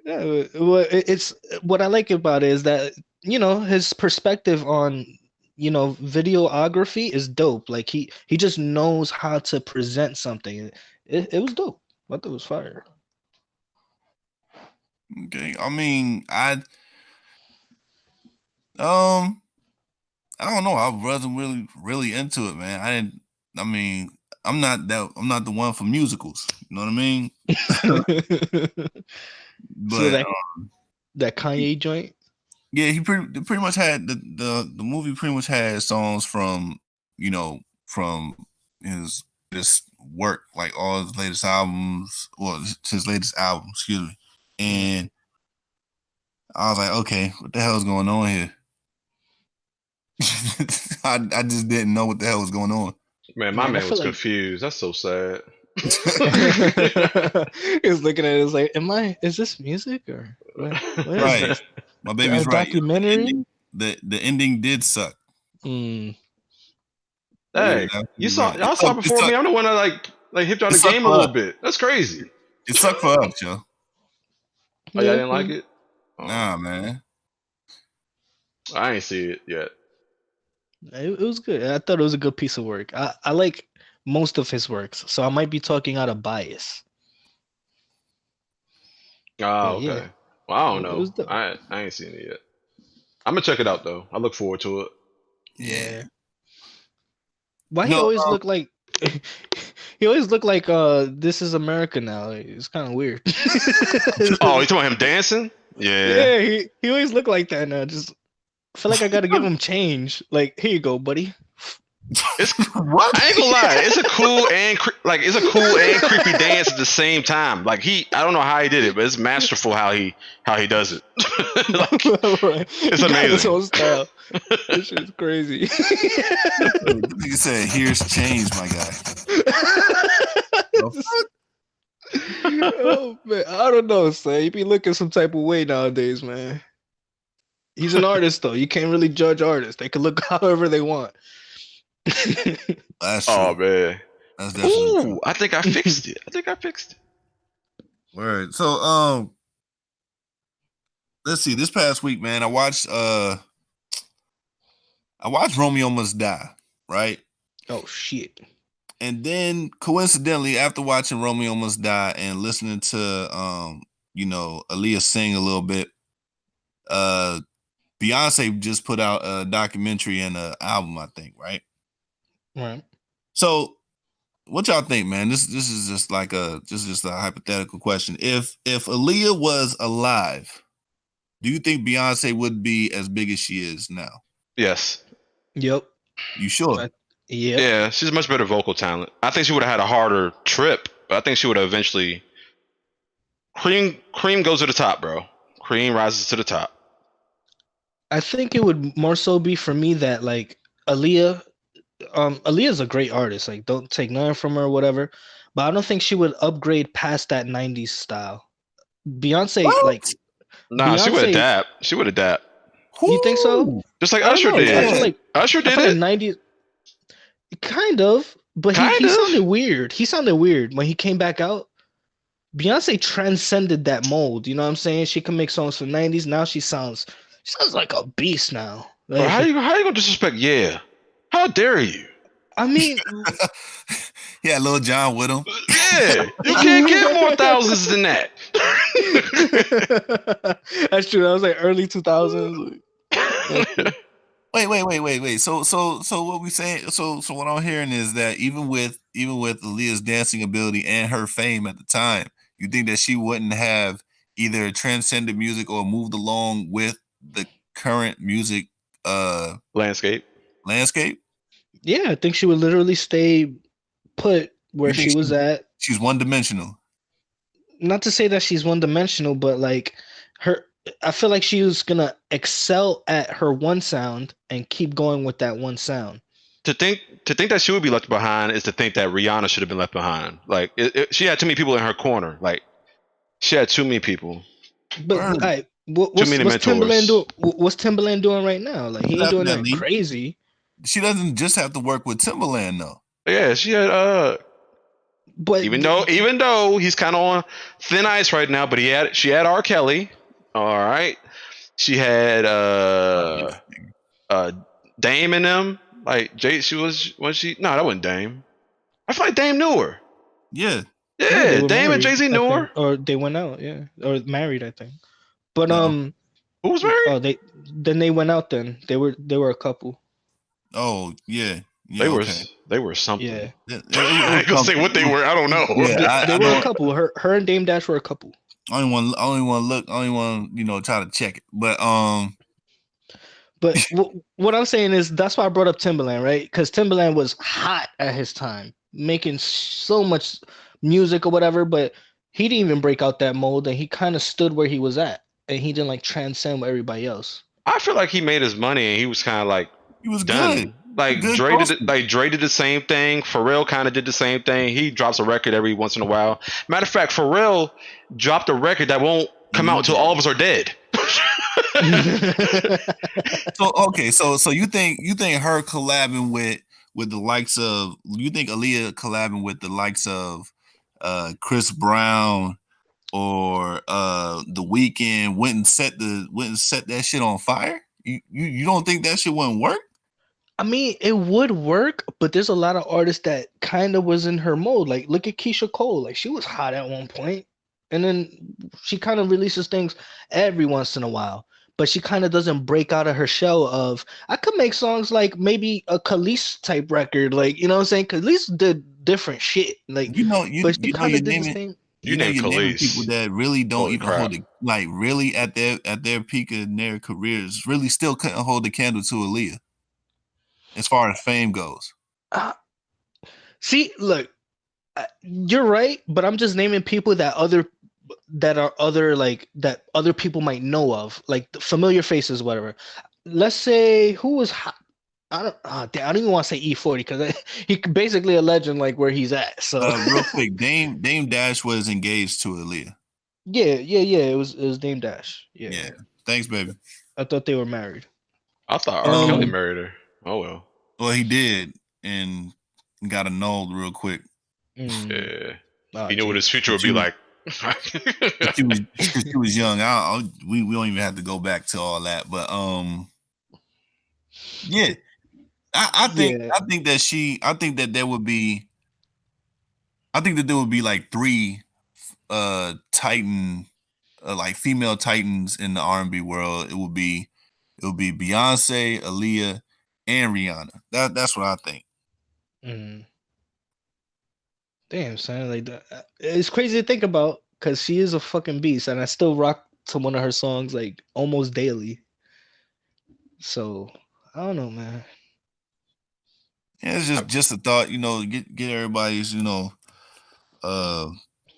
Yeah, well, it's what I like about it is that his perspective on videography is dope. Like he just knows how to present something. It was dope. I thought it was fire.
Okay, I mean, I don't know. I wasn't really into it, man. I'm not the one for musicals. You know what I mean? But
so that Kanye joint.
Yeah, he pretty much had the movie pretty much had songs from from his latest work, like all his latest albums, or his latest album, excuse me. And I was like, okay, what the hell is going on here? I just didn't know what the hell was going on.
Man, my man was confused. That's so sad.
He was looking at it, was like, is this music or what
right?
Is
My baby's right.
Documentary.
The ending did suck.
Hey, y'all saw before me. I'm the one that like hipped out the game a little bit. That's crazy.
It sucked for us, yo.
Oh, y'all didn't like it?
Nah, man.
I ain't see it yet.
It was good. I thought it was a good piece of work. I like most of his works, so I might be talking out of bias.
Oh, okay. Yeah. Well, I don't know. I ain't seen it yet. I'm gonna check it out though. I look forward to it.
Yeah. Why he always look like he always look like This Is America now. It's kind of weird.
Oh, you talking about him dancing? Yeah.
Yeah, he always look like that now. Just I feel like I gotta give him change. Like, here you go, buddy.
It's
What?
I ain't gonna lie. It's a cool and creepy dance at the same time. Like I don't know how he did it, but it's masterful how he does it. Like
Right.
it's
He got his
amazing.
own style. This shit's crazy.
You said, "Here's change, my guy."
Oh man, I don't know, son. He be looking some type of way nowadays, man. He's an artist though. You can't really judge artists. They can look however they want.
That's
Oh
true.
man.
That's definitely true.
Ooh, I think I fixed it.
Word. So, let's see. This past week, man, I watched Romeo Must Die, right?
Oh shit.
And then coincidentally, after watching Romeo Must Die and listening to Aaliyah sing a little bit, Beyonce just put out a documentary and an album, I think, right?
Right.
So what y'all think, man? This is just like just a hypothetical question. If Aaliyah was alive, do you think Beyonce would be as big as she is now?
Yes.
Yep.
You sure?
Yep.
Yeah, she's a much better vocal talent. I think she would have had a harder trip, but I think she would have eventually. Cream goes to the top, bro. Cream rises to the top.
I think it would more so be for me that like Aaliyah's a great artist. Like, don't take nothing from her or whatever. But I don't think she would upgrade past that 90s style. Beyonce,
What?
like
Nah, she would
Beyonce,
adapt. She would adapt.
you think so?
Who?
Just like
I don't
Usher
know. I
did.
feel like
Usher
I
did
feel like
it.
90s kind of, but he
Kind of.
sounded weird. He sounded weird when he came back out. Beyonce transcended that mold. You know what I'm saying? She can make songs from 90s. Now she sounds like a beast now.
Bro,
Like,
how you gonna disrespect? Yeah. How dare you?
I mean,
Yeah, Lil Jon with him.
Yeah, you can't get more thousands than that.
that's true. That was like early 2000s.
Wait. So what we saying? So what I'm hearing is that even with Aaliyah's dancing ability and her fame at the time, you think that she wouldn't have either transcended music or moved along with the current music
Landscape.
landscape?
Yeah, I think she would literally stay put where
You think
she was at.
she's one dimensional?
Not to say that she's one dimensional, but like her, I feel like she was gonna excel at her one sound and keep going with that one sound.
To think that she would be left behind is to think that Rihanna should have been left behind. Like she had too many people in her corner. Like she had too many people.
But
Word.
what's
many
Timberland doing?
mentors.
What's Timberland doing right now? Like, he ain't doing nothing
Definitely.
crazy.
She doesn't just have to work with Timberland though.
Yeah, she had
But
even though he's kind of on thin ice right now, but she had R. Kelly. All right. She had Dame in them. Like Jay, no, that wasn't Dame. I feel like Dame knew her.
Yeah.
yeah, they
Yeah,
were
Dame and
married,
Jay-Z
I
knew
think.
her.
Or they went out, yeah, or married, I think. But
No.
Who was married?
oh, they went out. Then they were a couple.
Oh yeah. Yeah.
They
Okay.
were something.
Yeah,
I ain't gonna say what they were. I don't know.
Yeah,
they
I
were a
don't.
couple. Her and Dame Dash were a couple.
I only want to look. I only want try to check it. But
But what I'm saying is that's why I brought up Timberland, right? Because Timberland was hot at his time, making so much music or whatever. But he didn't even break out that mold, and he kind of stood where he was at, and he didn't like transcend with everybody else.
I feel like he made his money and he was kind of like
he was
done.
good.
Like
Good
Dre did,
posting.
Dre did the same thing. Pharrell kind of did the same thing. He drops a record every once in a while. Matter of fact, Pharrell dropped a record that won't come out until all of us are dead.
So okay, so you think her collabing with the likes of, you think Aaliyah collabing with the likes of Chris Brown or The Weeknd wouldn't set that shit on fire? You don't think that shit wouldn't work?
I mean, it would work, but there's a lot of artists that kind of was in her mold. Like, look at Keisha Cole. Like, she was hot at one point, and then she kind of releases things every once in a while. But she kind of doesn't break out of her shell of, I could make songs like maybe a Khalees type record. Like, you know what I'm saying? Khalees did different shit. Like, but she kind of did the same.
You
you're
named
naming
Khalees.
people that really don't
Holy
even
crap.
hold it, like really at their peak in their careers, really still couldn't hold the candle to Aaliyah as far as fame goes.
See, look, you're right, but I'm just naming people that other people might know of, like the familiar faces, whatever. Let's say who was hot. I don't even want to say E40 because he basically a legend, like where he's at. So
Real quick, Dame Dash was engaged to Aaliyah.
yeah. It was Dame Dash.
Yeah.
Yeah.
Thanks, baby.
I thought they were married.
I thought R. Kelly
Um,
married her. Oh well.
Well, he did and got annulled real quick.
Yeah.
Oh,
He knew what his future would
She
be
was,
like.
she was young. We don't even have to go back to all that, but yeah. I think
yeah.
I think that there would be like three Titan like female Titans in the R&B world. It would be Beyonce, Aaliyah, and Rihanna. That's what I think.
Mm. Damn, son, like that. It's crazy to think about because she is a fucking beast, and I still rock to one of her songs like almost daily. So I don't know, man.
Yeah, it's just a thought, get everybody's, uh,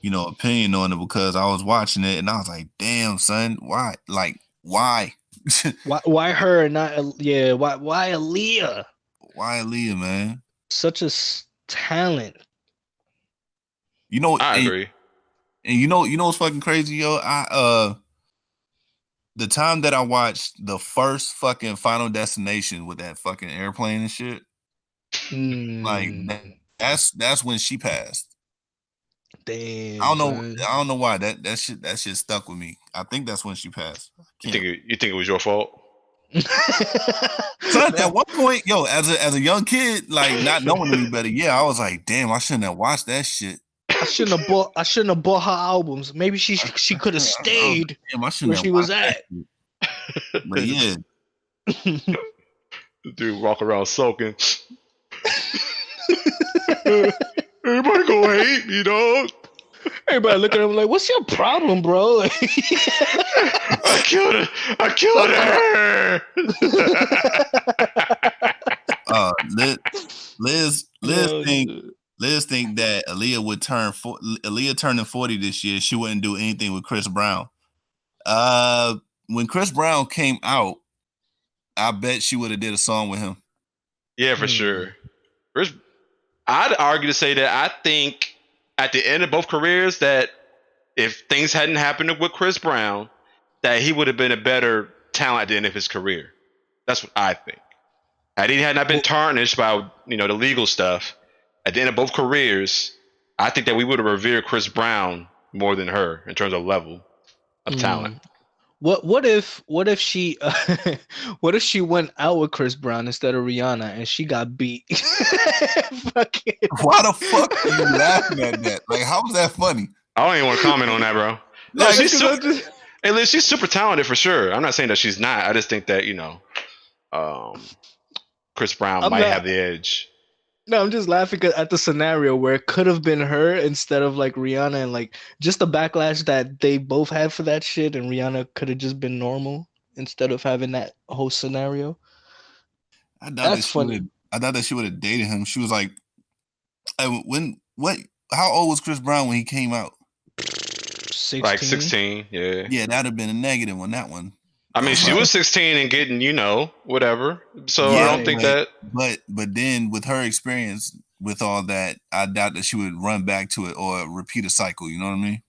opinion on it because I was watching it and I was like, damn, son, why? Like, why?
Why her and not yeah? Why Aaliyah?
Why Aaliyah, man?
Such a talent.
I agree.
And what's fucking crazy, yo? The time that I watched the first fucking Final Destination with that fucking airplane and shit, like
Mm,
that's when she passed.
damn, son.
I don't know why that shit stuck with me. I think that's when she passed.
You think it was your fault?
Son, at one point, yo, as a young kid, like not knowing any better, yeah, I was like, damn, I shouldn't have watched that shit.
I shouldn't have bought her albums. Maybe she could have stayed
Damn, I shouldn't
where
have
she was
watched that
at.
shit. But yeah.
Dude walk around sulking. Everybody gonna hate me, dog.
Everybody look at him like, "What's your problem, bro?"
I killed her.
Liz think that Aaliyah turning 40 this year, she wouldn't do anything with Chris Brown. When Chris Brown came out, I bet she would have did a song with him.
Yeah, for sure. I'd argue to say that I think at the end of both careers that if things hadn't happened with Chris Brown, that he would have been a better talent at the end of his career. That's what I think. Had he had not been tarnished by the legal stuff at the end of both careers, I think that we would have revered Chris Brown more than her in terms of level of talent.
What if she what if she went out with Chris Brown instead of Rihanna and she got beat?
Why the fuck are you laughing at that? Like, how was that funny?
I don't even want to comment on that, bro.
Like,
Hey, Liz, she's super talented for sure. I'm not saying that she's not. I just think that Chris Brown might have the edge.
No, I'm just laughing at the scenario where it could have been her instead of like Rihanna, and like just the backlash that they both had for that shit, and Rihanna could have just been normal instead of having that whole scenario. That's funny.
I thought that she would have dated him. She was like, how old was Chris Brown when he came out?
16?
Like 16, yeah.
Yeah, that'd have been a negative on that one.
I mean, she was 16 and getting, whatever. So
yeah,
I don't think that.
But then with her experience with all that, I doubt that she would run back to it or repeat a cycle. You know what I
mean?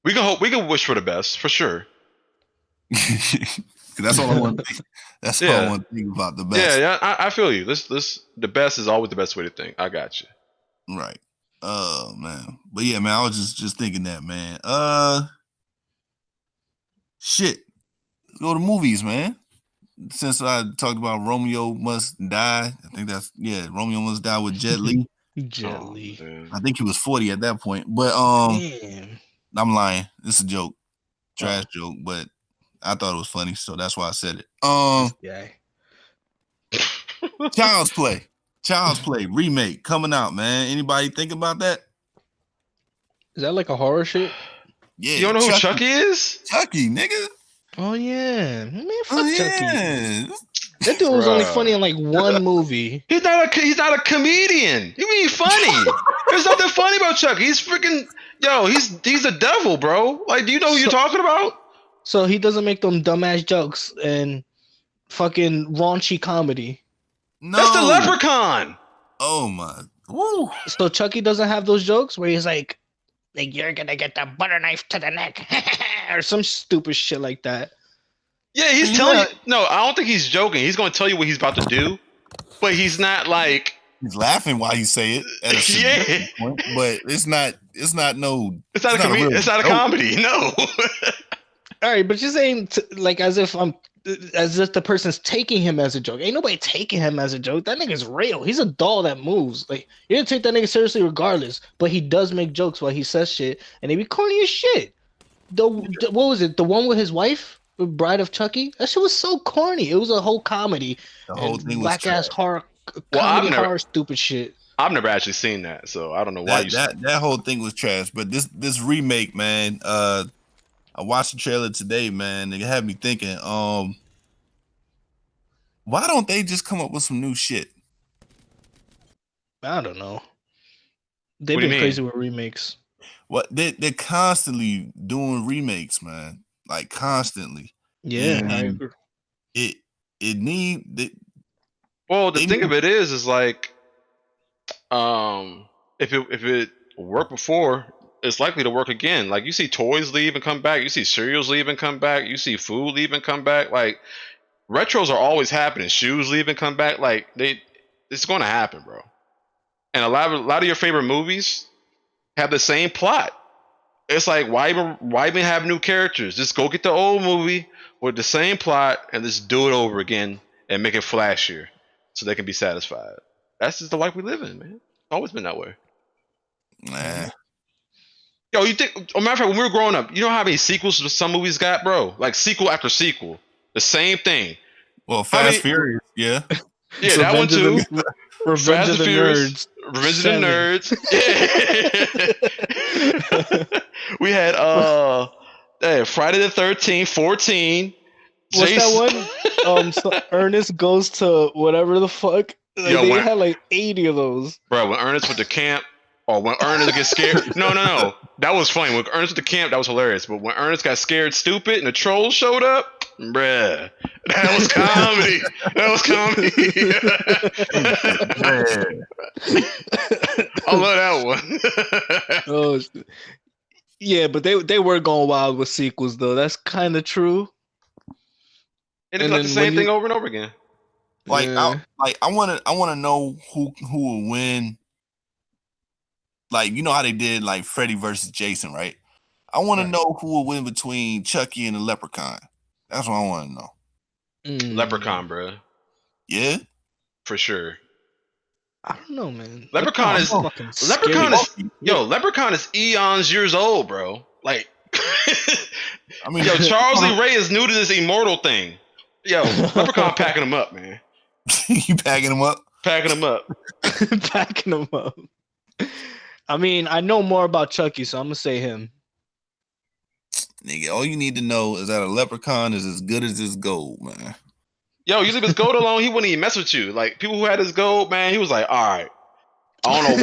We can hope. We can wish for the best for sure.
That's all I want to think. That's all I want to think about the best.
Yeah. I feel you. The best is always the best way to think. I got you.
Right. Oh man. But yeah, man, I was just thinking that, man. Shit. Let's go to movies, man. Since I talked about Romeo Must Die, I think Romeo Must Die with Jet Li.
Jet Li.
I think he was 40 at that point. But
Damn.
I'm lying. It's a joke. Trash joke, but I thought it was funny, so that's why I said it. Child's Play remake coming out, man. Anybody think about that?
Is that like a horror shit?
Yeah. You don't know who Chucky is?
Chucky, nigga.
Oh yeah, man, fuck Chucky. That dude was only funny in like one movie.
He's not a comedian. You mean funny? There's nothing funny about Chucky. He's freaking he's a devil, bro. Like, do you know who you're talking about?
So he doesn't make them dumbass jokes and fucking raunchy comedy.
No.
That's the leprechaun.
Oh my. Woo.
So Chucky doesn't have those jokes where he's like you're gonna get the butter knife to the neck or some stupid shit like that.
Yeah, he's telling you. No, I don't think he's joking. He's going to tell you what he's about to do, but he's not like.
He's laughing while he say it. At a point, but it's not. It's not a comedy. No.
All right, but you're saying like as if the person's taking him as a joke. Ain't nobody taking him as a joke. That nigga's real. He's a doll that moves. Like, you didn't take that nigga seriously regardless. But he does make jokes while he says shit, and they be corny as shit. What was it? The one with his wife, the Bride of Chucky. That shit was so corny. It was a whole comedy.
The whole thing was
black ass horror, horror, stupid shit.
I've never actually seen that, so I don't know why
that whole thing was trash. But this remake, man. I watched the trailer today, man. It had me thinking, why don't they just come up with some new shit?
I don't know. They've been crazy with remakes.
What they're constantly doing remakes, man. Like constantly.
Yeah, I agree.
Well, the thing of it is like, if it worked before, it's likely to work again. Like, you see toys leave and come back. You see cereals leave and come back. You see food leave and come back. Like, retros are always happening. Shoes leave and come back. Like, it's going to happen, bro. And a lot of your favorite movies have the same plot. It's like, why even have new characters? Just go get the old movie with the same plot and just do it over again and make it flashier so they can be satisfied. That's just the life we live in, man. It's always been that way.
Nah.
Yo, you think? Matter of fact, when we were growing up, you know how many sequels some movies got, bro? Like, sequel after sequel, the same thing.
Well, Fast Furious, yeah.
Yeah, so that one too.
Revenge of the Nerds.
Revenge of the Nerds. Yeah. We had Friday the 13th, 14.
What's that one? So Ernest goes to whatever the fuck. Like, they had like 80 of those.
Bro, when Ernest went to camp, or when Ernest gets scared. No. That was funny. When Ernest went to camp, that was hilarious. But when Ernest got scared stupid and the trolls showed up, bruh, that was comedy. I love that one.
Oh, yeah, but they were going wild with sequels, though. That's kind of true.
And it's like the same thing over and over again.
Like, yeah. I want to know who will win. Like, you know how they did like Freddy versus Jason, right? I want to know who will win between Chucky and the Leprechaun. That's what I want to know.
Leprechaun, bro.
Yeah,
for sure.
I don't know, man.
Leprechaun is eons years old, bro. Like, I mean, Charles Lee Ray is new to this immortal thing. Yo, Leprechaun packing him up, man.
You packing him up?
Packing him up.
Packing him up. I mean, I know more about Chucky, so I'm gonna say him.
Nigga, all you need to know is that a leprechaun is as good as his gold, man.
Yo, you leave his gold alone, he wouldn't even mess with you. Like, people who had his gold, man, he was like, all right, I don't know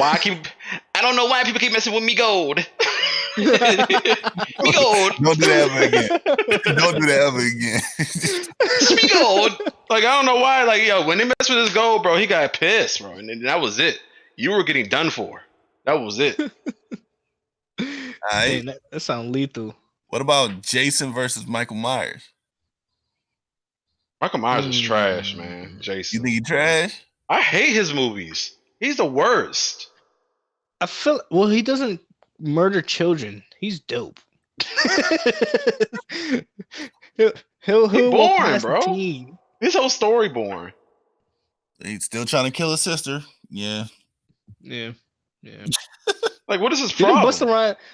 why people keep messing with me gold. Me gold.
Don't do that ever again.
Me gold. Like, I don't know why. Like, yo, when they messed with his gold, bro, he got pissed, bro, and that was it. You were getting done for. That was it.
Right. Man, that sounds lethal.
What about Jason versus Michael Myers?
Michael Myers is trash, man. Jason.
You think he trash?
I hate his movies. He's the worst.
I feel he doesn't murder children. He's dope. he'll
boring, bro. His whole story boring.
He's still trying to kill his sister. Yeah.
Like, what is his problem?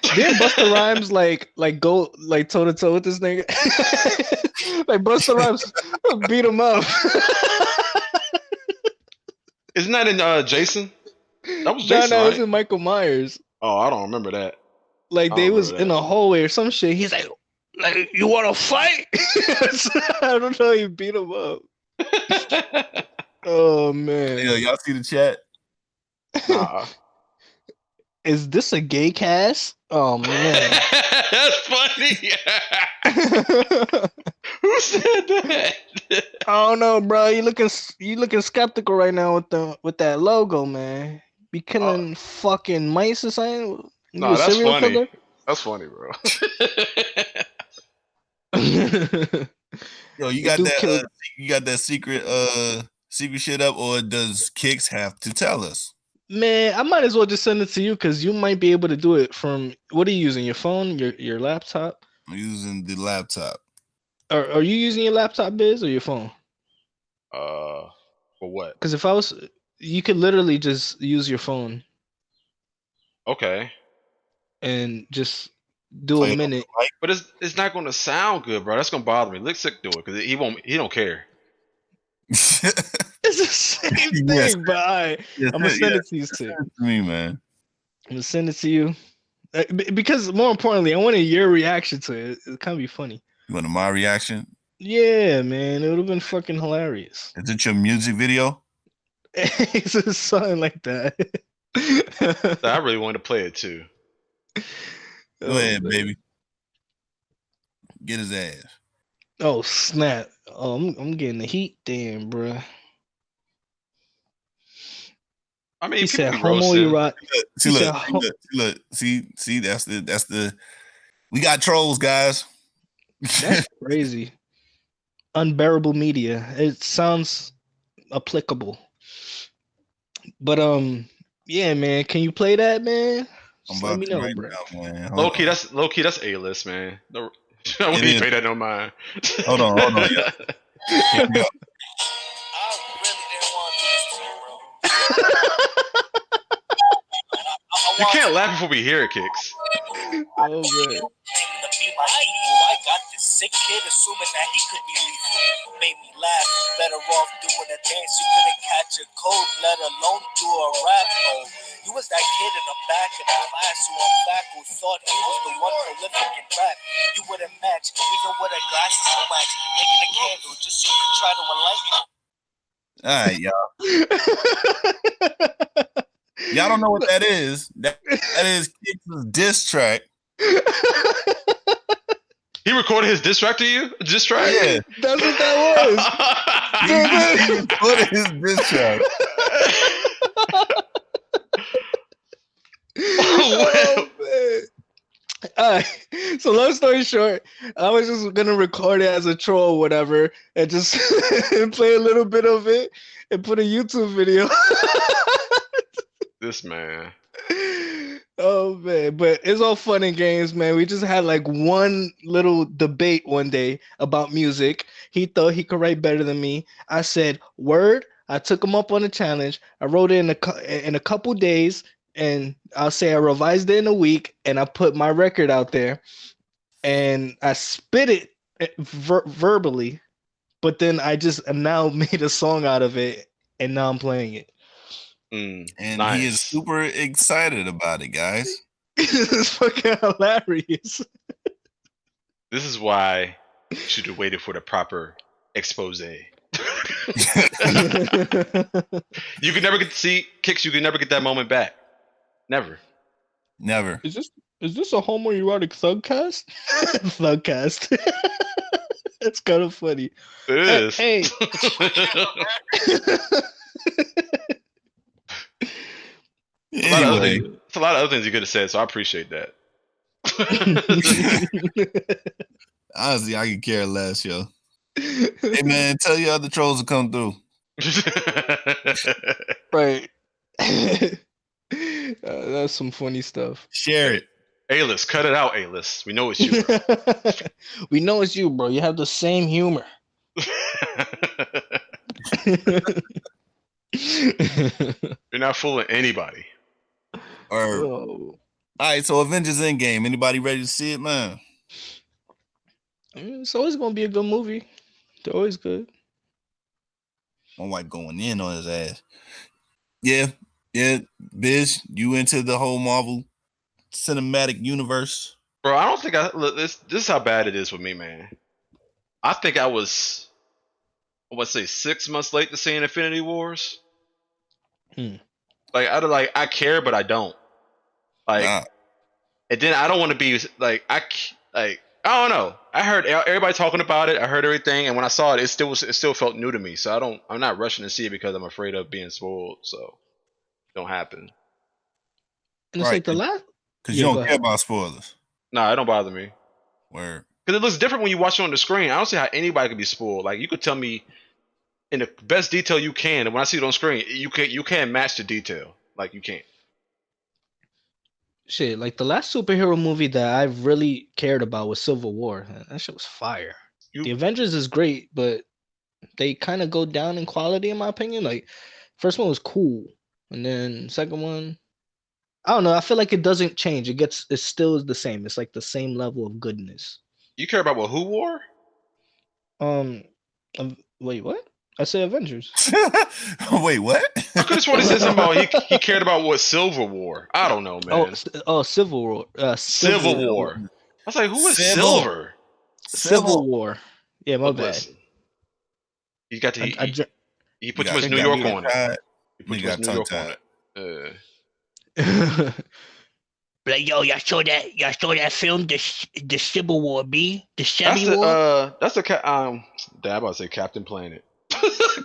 Didn't Busta Rhymes like go like toe to toe with this nigga? Like, Busta Rhymes beat him up.
Isn't that in Jason? That was Jason.
No,
right?
it was in Michael Myers.
Oh, I don't remember that.
Like, they was in a hallway or some shit. He's like, you want to fight? I don't know. He beat him up. Oh man.
Yo, y'all see the chat?
Nah.
Is this a gay cast? Oh man.
That's funny.
I
Who said that?
don't know, bro. You looking skeptical right now with that logo, man. Be killing fucking mice or something? You a
Nah, that's
serial
funny.
killer?
That's funny, bro.
Yo,
They do kill.
you got that secret shit up, or does Kicks have to tell us?
Man, I might as well just send it to you because you might be able to do it from. What are you using? Your phone? Your laptop?
I'm using the laptop.
Are you using your laptop, Biz, or your phone?
For what?
Because if I was, you could literally just use your phone
Okay.
and just do a
Play it on
minute.
the mic.
But it's not gonna sound good, bro. That's gonna bother me. Let Sick do it because he don't care.
It's the same
Yes,
thing, but I'm gonna send it to you too.
to me, man.
I'm gonna send it to you because more importantly, I wanted your reaction to it. It kind of be funny.
You want my reaction?
Yeah, man, it would have been fucking hilarious.
Is it your music video?
It's just something like that.
So I really wanted to play it too.
Go ahead,
man.
baby. Get his ass.
Oh snap! Oh, I'm getting the heat, damn, bro.
I mean,
He
people
said
be roasting.
homoerotic.
See,
He
look,
said
see, look, see, look. See, that's the. We got trolls, guys.
that's crazy. Unbearable media. It sounds applicable. But yeah, man. Can you play that, man?
I'm
Just let
about
me
to
know,
right
bro.
now, man. Hold
Low key,
on.
that's A-list, man. No, I wouldn't
It
even
is.
pay that no mind.
Hold on, y'all. Here we go.
I really didn't want to do this to you, bro.
You can't laugh before we hear it, Kicks.
Oh man.
I got this sick kid assuming that he could be lethal. Made me laugh. You better off doing a dance. You couldn't catch a cold, let alone do a rap. Oh, you was that kid in the back of the class who on fact who thought he was the one prolific in rap. You wouldn't match even with a glass of some wax, making a candle just so you could try to enlighten.
All right, y'all. Y'all don't know what that is. That is Kicks' diss track.
He recorded his diss track to you? Diss track?
Yeah.
That's what that was.
He recorded his diss track.
Oh man. Alright. So long story short, I was just gonna record it as a troll, whatever, and just play a little bit of it and put a YouTube video.
This man.
Oh man, but it's all fun and games, man. We just had like one little debate one day about music. He thought he could write better than me. I said, "Word." I took him up on the challenge. I wrote it in a couple days, and I'll say I revised it in a week, and I put my record out there, and I spit it verbally, but then I just now made a song out of it, and now I'm playing it.
And
Nice.
he is super excited about it, guys.
This is fucking hilarious.
This is why you should have waited for the proper expose. You could never get to see Kicks. You could never get that moment back. Never.
Never.
Is this a homoerotic thugcast? Thugcast. That's kind of funny.
It is.
Hey.
Anyway,
it's a lot of other things you could have said, so I appreciate that.
honestly, I could care less, yo. Hey man, tell your other trolls to come through.
Right. That's some funny stuff.
Share it.
A-list, cut it out, A-list. We know it's you. Bro.
We know it's you, bro. You have the same humor.
You're not fooling anybody.
All right, so Avengers Endgame. Anybody ready to see it, man?
It's always gonna be a good movie. They're always good.
My wife going in on his ass. Yeah, Biz, you into the whole Marvel cinematic universe?
Bro, I don't think look, this is how bad it is with me, man. I think I was let's say 6 months late to seeing Infinity Wars.
Hmm.
I care, but I don't. Like,
Nah.
and then I don't want to be like I don't know. I heard everybody talking about it. I heard everything, and when I saw it, it still felt new to me. So I'm not rushing to see it because I'm afraid of being spoiled. So it don't happen.
And it's
Right.
like the last.
Because
Yeah,
you
go
don't care
ahead.
about spoilers.
Nah, it don't bother me
Where
because it looks different when you watch it on the screen. I don't see how anybody could be spoiled. Like you could tell me in the best detail you can, and when I see it on screen, you can't match the detail. Like you can't.
Shit, like the last superhero movie that I really cared about was Civil War. That shit was fire. The
You
Avengers is great, but they kind of go down in quality in my opinion. Like first one was cool, and then second one, I don't know. I feel like it doesn't change. It still is the same. It's like the same level of goodness.
you care about what who wore?
Um, wait, what? I said Avengers.
wait, what?
I could have sworn he said something about he cared about what Silver wore. I don't know,
Oh,
man.
Civil War.
Civil
Civil War.
War. I was like, who is
Civil.
Silver?
Civil
Civil.
War. Yeah, my
Look,
bad.
listen. He got to
I, I, dr-
he
You
put too
got
much
you
New
got
York
tongue
on it.
tied.
He put
You
too much
got
New
tongue
York on
tied.
it.
Like, yo, y'all saw that film, the Civil War, B? The
That's
Chevy War?
Dad, about to say Captain Planet.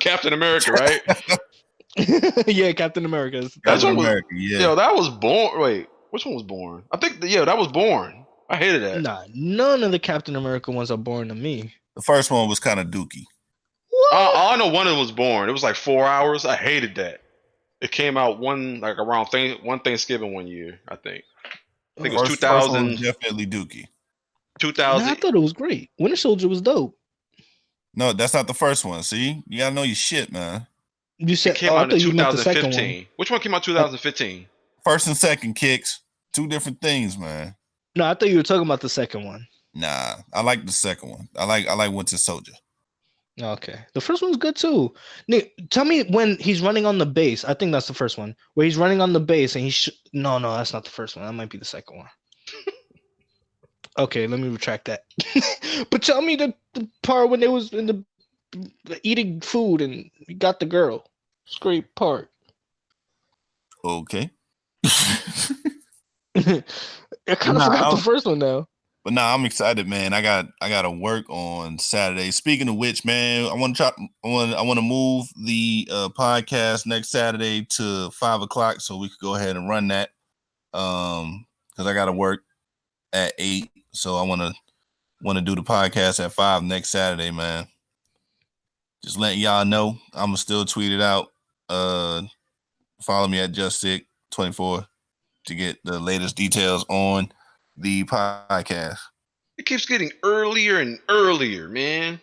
Captain America, right?
yeah, Captain America.
That
Captain
one was
America, yeah.
yo, that was born. Wait, which one was born? I think that was born. I hated that.
Nah, none of the Captain America ones are boring to me.
The first one was kind of dookie.
What?
All I know one of them was born. It was like 4 hours. I hated that. It came out around one Thanksgiving one year, I think. I think it was
Oh.
First one was
2000,
definitely dookie.
2000.
Nah, I thought it was great. Winter Soldier was dope.
No, that's not the first one. See, you gotta know your shit, man.
You
It
said,
came
oh, I
out in
thought you meant the second one.
2015. Which one came out 2015?
First and second kicks, two different things, man.
No, I thought you were talking about the second one.
Nah, I like the second one. I like Winter Soldier.
Okay, the first one's good too. Nick, tell me when he's running on the base. I think that's the first one where he's running on the base and no, that's not the first one. That might be the second one. Okay, let me retract that. But tell me the part when they was in the eating food and he got the girl. It's a great part.
Okay.
I kind of forgot the first one now.
But nah, I'm excited, man. I gotta work on Saturday. Speaking of which, man, I want to move the podcast next Saturday to 5:00 so we could go ahead and run that. Because I gotta work at 8, so I want to do the podcast at 5 next Saturday, man. Just letting y'all know, I'm gonna still tweet it out. Follow me at JustSick24 to get the latest details on the podcast.
It keeps getting earlier and earlier, man.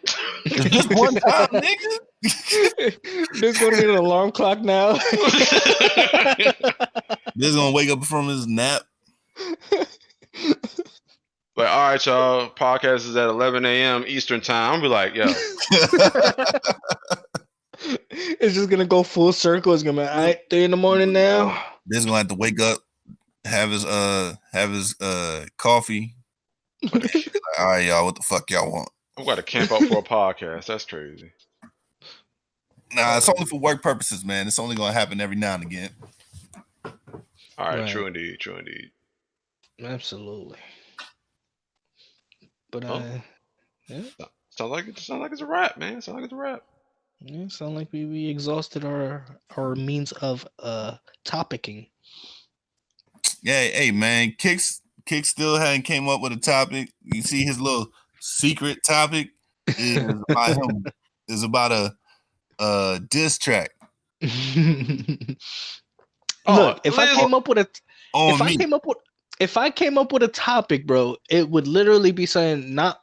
Just one time, nigga.
There's gonna need an alarm clock now.
This gonna wake up from his nap.
Like, all right, y'all. Podcast is at 11 a.m. Eastern time. I'll be like, yo.
It's just gonna go full circle. It's gonna be all right, 3 a.m. now.
This gonna have to wake up, have his coffee. Like, all right, y'all. What the fuck y'all want?
I've got to camp out for a podcast. That's crazy.
Nah, it's only for work purposes, man. It's only gonna happen every now and again.
All right,
Right.
True indeed.
Absolutely. But yeah.
Sounds like it's a wrap, man. Sounds like it's a wrap.
Yeah, sound like we exhausted our means of topicking.
Yeah, hey man, Kicks still hadn't came up with a topic. You see his little secret topic is about him. Is about a diss track.
Look, if
Liz,
I came up with a topic, bro, it would literally be something not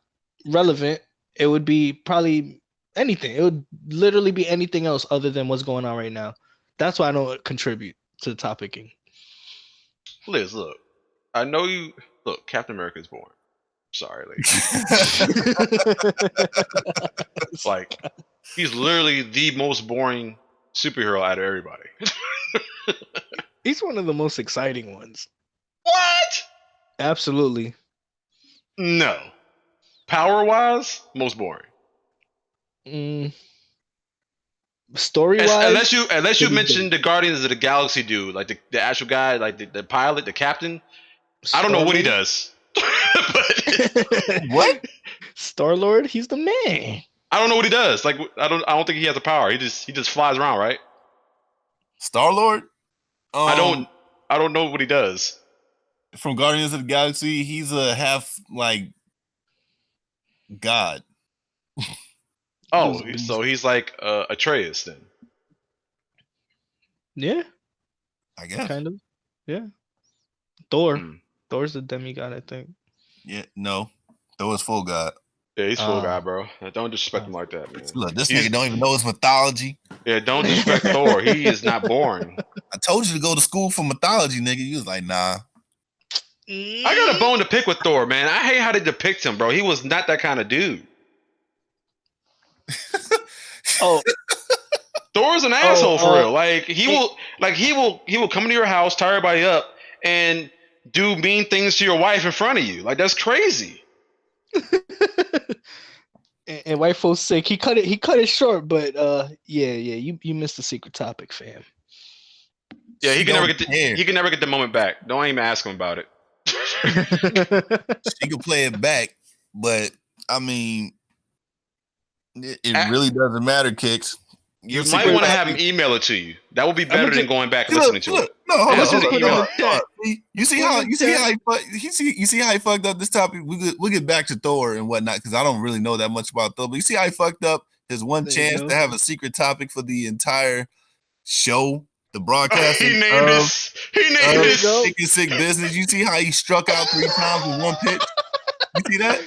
relevant. It would be probably anything. It would literally be anything else other than what's going on right now. That's why I don't contribute to the topicing.
Liz, look. I know you. Look, Captain America is born. Sorry, lady. Like, he's literally the most boring superhero out of everybody.
He's one of the most exciting ones.
What?
Absolutely.
No. Power wise, most boring.
Story wise,
Unless you mention the Guardians of the Galaxy dude, like the actual guy, like the pilot, the captain. I don't know what he does. But
What?
Star-Lord, he's the man.
I don't know what he does. Like I don't think he has a power. He just flies around, right?
Star-Lord?
I don't know what he does.
From Guardians of the Galaxy, he's a half like god.
Oh, so he's like Atreus then.
Yeah,
I guess.
kind of. Yeah. Thor. Thor's a demigod, I think.
Yeah, no. Thor is full god.
Yeah, he's full guy, bro. Don't disrespect him like that, man.
Look, this nigga don't even know his mythology.
Yeah, don't disrespect Thor. He is not boring.
I told you to go to school for mythology, nigga. You was like, nah.
I got a bone to pick with Thor, man. I hate how they depict him, bro. He was not that kind of dude.
Oh,
Thor's an asshole for real. Like he will come into your house, tie everybody up, and do mean things to your wife in front of you. Like that's crazy.
and white folks sick. He cut it short, but yeah, you missed the secret topic, fam.
Yeah, he can never get the moment back. Don't even ask him about it.
She can play it back, but I mean, it really doesn't matter, Kicks.
You might want to have him email it to you. That would be better than going back and listening to it.
No, hold
on.
You see how he fucked up this topic. We'll get back to Thor and whatnot because I don't really know that much about Thor. But you see how he fucked up his one chance to have a secret topic for the entire show, the broadcasting.
He named this.
Kickin Sick BizZness. You see how he struck out 3 times with one pitch. You see that?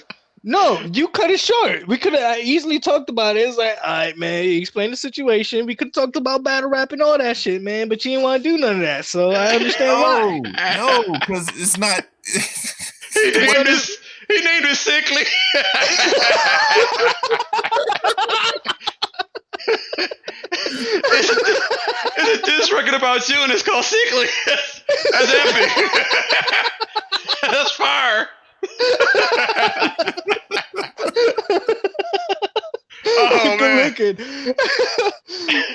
No, you cut it short. We could have easily talked about it. It's like, all right, man, you explain the situation. We could have talked about battle rap and all that shit, man, but you didn't want to do none of that. So I understand why.
No, because it's not.
He named it Sickly. It's a diss record about you, and it's called Sickly. That's epic. That's fire. Oh man!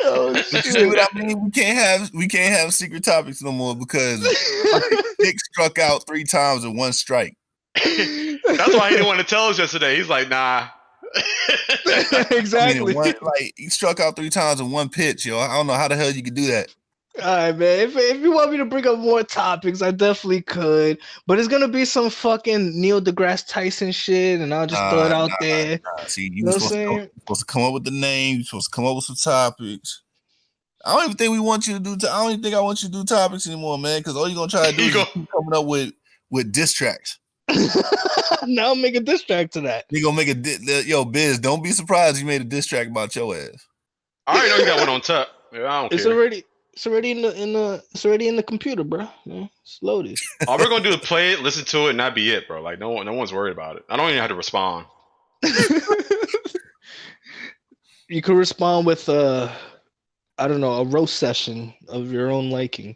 Oh,
shit. You see what I mean? We can't have secret topics no more because Nick struck out 3 times in one strike.
That's why he didn't want to tell us yesterday. He's like, nah.
Exactly.
I mean, he struck out 3 times in one pitch, yo. I don't know how the hell you could do that.
All right, man. If you want me to bring up more topics, I definitely could. But it's gonna be some fucking Neil deGrasse Tyson shit, and I'll just throw it out there.
See, you supposed to come up with the name. You're supposed to come up with some topics. I don't even think we want you to do. I don't even think I want you to do topics anymore, man. Because all you're gonna try to do is keep coming up with diss tracks.
Now I'm making a diss track to that.
You gonna make yo Biz? Don't be surprised you made a diss track about your ass.
I already know you got one on top. Yeah, I don't care.
It's already in the computer, bro. Yeah, it's loaded.
All we're gonna do is play it, listen to it, and that be it, bro. Like no one's worried about it. I don't even have to respond.
You could respond with I don't know, a roast session of your own liking.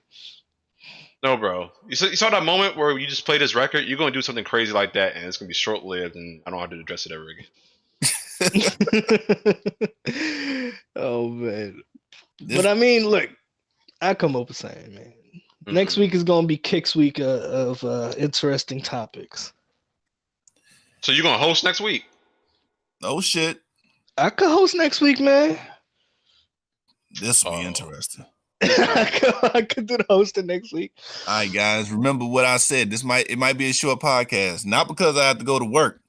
No, bro. You saw that moment where you just play this record. You're gonna do something crazy like that, and it's gonna be short lived, and I don't have to address it ever again.
Oh man. But I mean, look, I come up with something, man. Mm-hmm. Next week is gonna be Kick's week of interesting topics.
So you're gonna host next week?
Oh shit!
I could host next week, man.
This will be interesting.
I could do the hosting next week.
All right, guys. Remember what I said. It might be a short podcast, not because I have to go to work,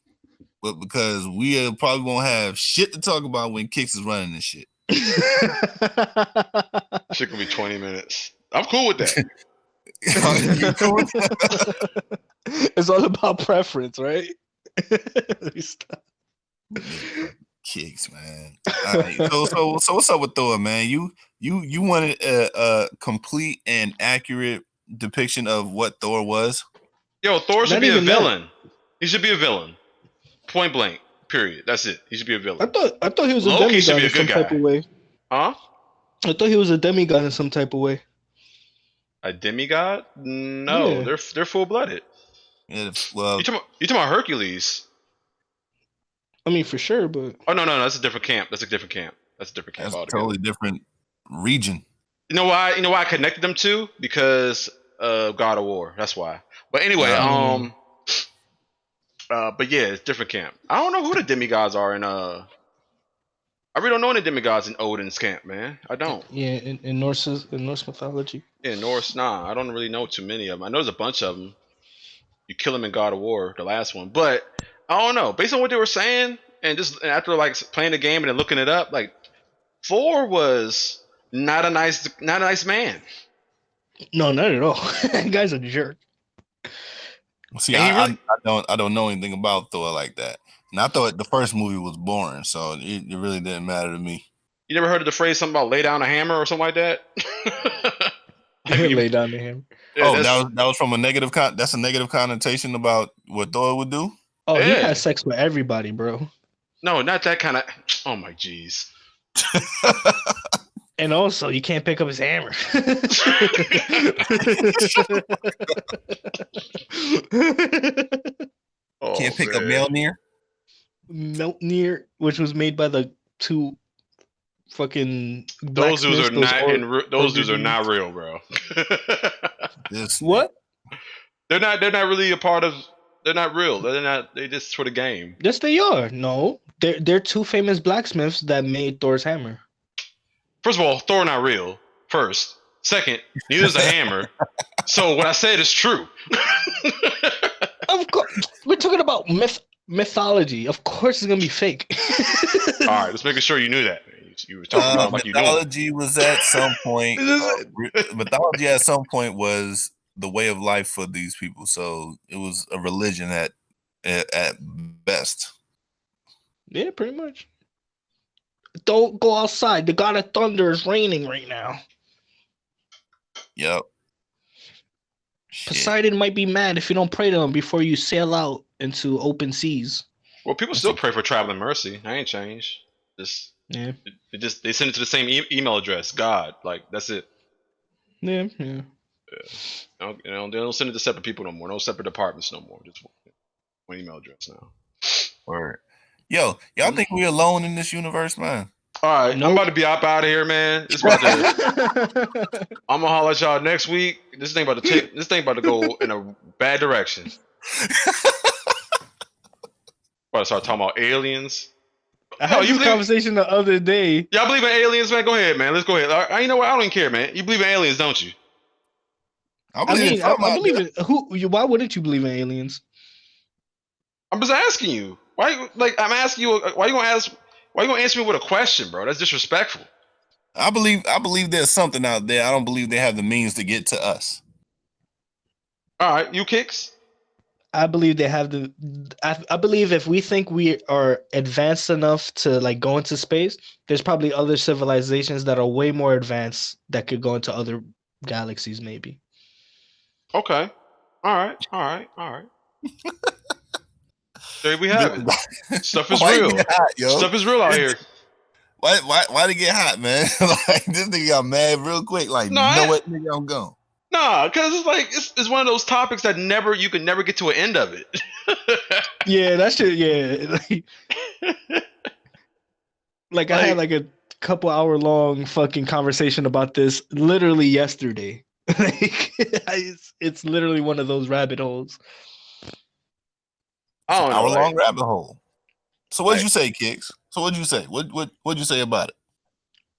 but because we probably won't have shit to talk about when Kicks is running this shit.
Shit could be 20 minutes. I'm cool with that.
It's all about preference, right?
Kicks, man. All right. So what's up with Thor, man? You wanted a complete and accurate depiction of what Thor was?
Yo, Thor should be a villain. He should be a villain. Point blank. Period. That's it. He should be a villain.
I thought he was a demigod in some type of way.
Huh?
I thought he was a demigod in some type of way.
A demigod? No, yeah. They're full blooded.
Yeah, well,
you talking about Hercules?
I mean, for sure, but
no, that's a different camp. That's a different camp. That's a different camp
That's a
altogether.
totally different region.
You know why? You know why I connected them to? Because of God of War. That's why. But anyway, but yeah, it's different camp. I don't know who the demigods are in I really don't know any demigods in Odin's camp, man. I don't.
Yeah, in Norse mythology.
In Norse, nah, I don't really know too many of them. I know there's a bunch of them. You kill them in God of War, the last one, but I don't know. Based on what they were saying, and just after like playing the game and then looking it up, like Thor was not a nice man.
No, not at all. That guy's a jerk.
See,
And he
I
really,
I don't know anything about Thor like that. And I thought the first movie was boring, so it really didn't matter to me.
you never heard of the phrase something about lay down a hammer or something like that? Like
Lay down to him.
yeah,
Oh, that was from a negative that's a negative connotation about what Thor would do.
Oh, he
Yeah.
has sex with everybody, bro.
No, not that kind of. Oh my jeez.
And also, you can't pick up his hammer.
Oh,
Can't pick up
man.
Mjolnir.
Mjolnir, which was made by the two fucking
Those dudes are
blacksmiths,
not those dudes are not real, bro.
What?
They're not really a part of. They're not real. They just for the game.
Yes, they are. No, they're two famous blacksmiths that made Thor's hammer.
First of all, Thor not real. First, second, neither is a hammer. So what I said is true.
Of course, we're talking about mythology. Of course, it's gonna be fake.
All right, just making sure you knew that. You were talking about like you knew.
Mythology was at some point. Mythology at some point was the way of life for these people. So it was a religion at best.
Yeah, pretty much. Don't go outside. The god of thunder is raining right now.
Yep.
Poseidon might be mad if you don't pray to him before you sail out into open seas.
Well, people still pray for traveling mercy. I ain't changed. Just
Yeah.
They send it to the same email address. God, like that's it.
Yeah.
They don't send it to separate people no more. No separate departments no more. Just one email address now.
Word. Yo, y'all think we're alone in this universe, man?
All right,
Nope.
I'm about to be up out of here, man. It's about to, I'm gonna holler at y'all next week. This thing about to go in a bad direction. About to start talking about aliens.
I had this conversation the other day.
Y'all believe in aliens, man? Go ahead, man. Let's go ahead. You know what? I don't even care, man. You believe in aliens, don't you?
I believe in who? Why wouldn't you believe in aliens?
I'm just asking you. Why? Like I'm asking you. Why you gonna answer me with a question, bro? That's disrespectful.
I believe there's something out there. I don't believe they have the means to get to us.
All right, you kicks.
I believe they have the. I believe if we think we are advanced enough to like go into space, there's probably other civilizations that are way more advanced that could go into other galaxies, maybe.
Okay. All right. There we have it. Stuff is real.
Hot, yo?
Stuff is real out here.
Why they get hot, man? Like this nigga got mad real quick. Like, you know what, nigga, I'm gone.
Nah, because it's like it's one of those topics that you can never get to an end of it.
Yeah, that shit. Yeah, like I had like a couple hour long fucking conversation about this literally yesterday. Like it's literally one of those rabbit holes.
I don't know,
hour-long rabbit hole. So what'd you say, Kicks? So what'd you say? What'd you say about it?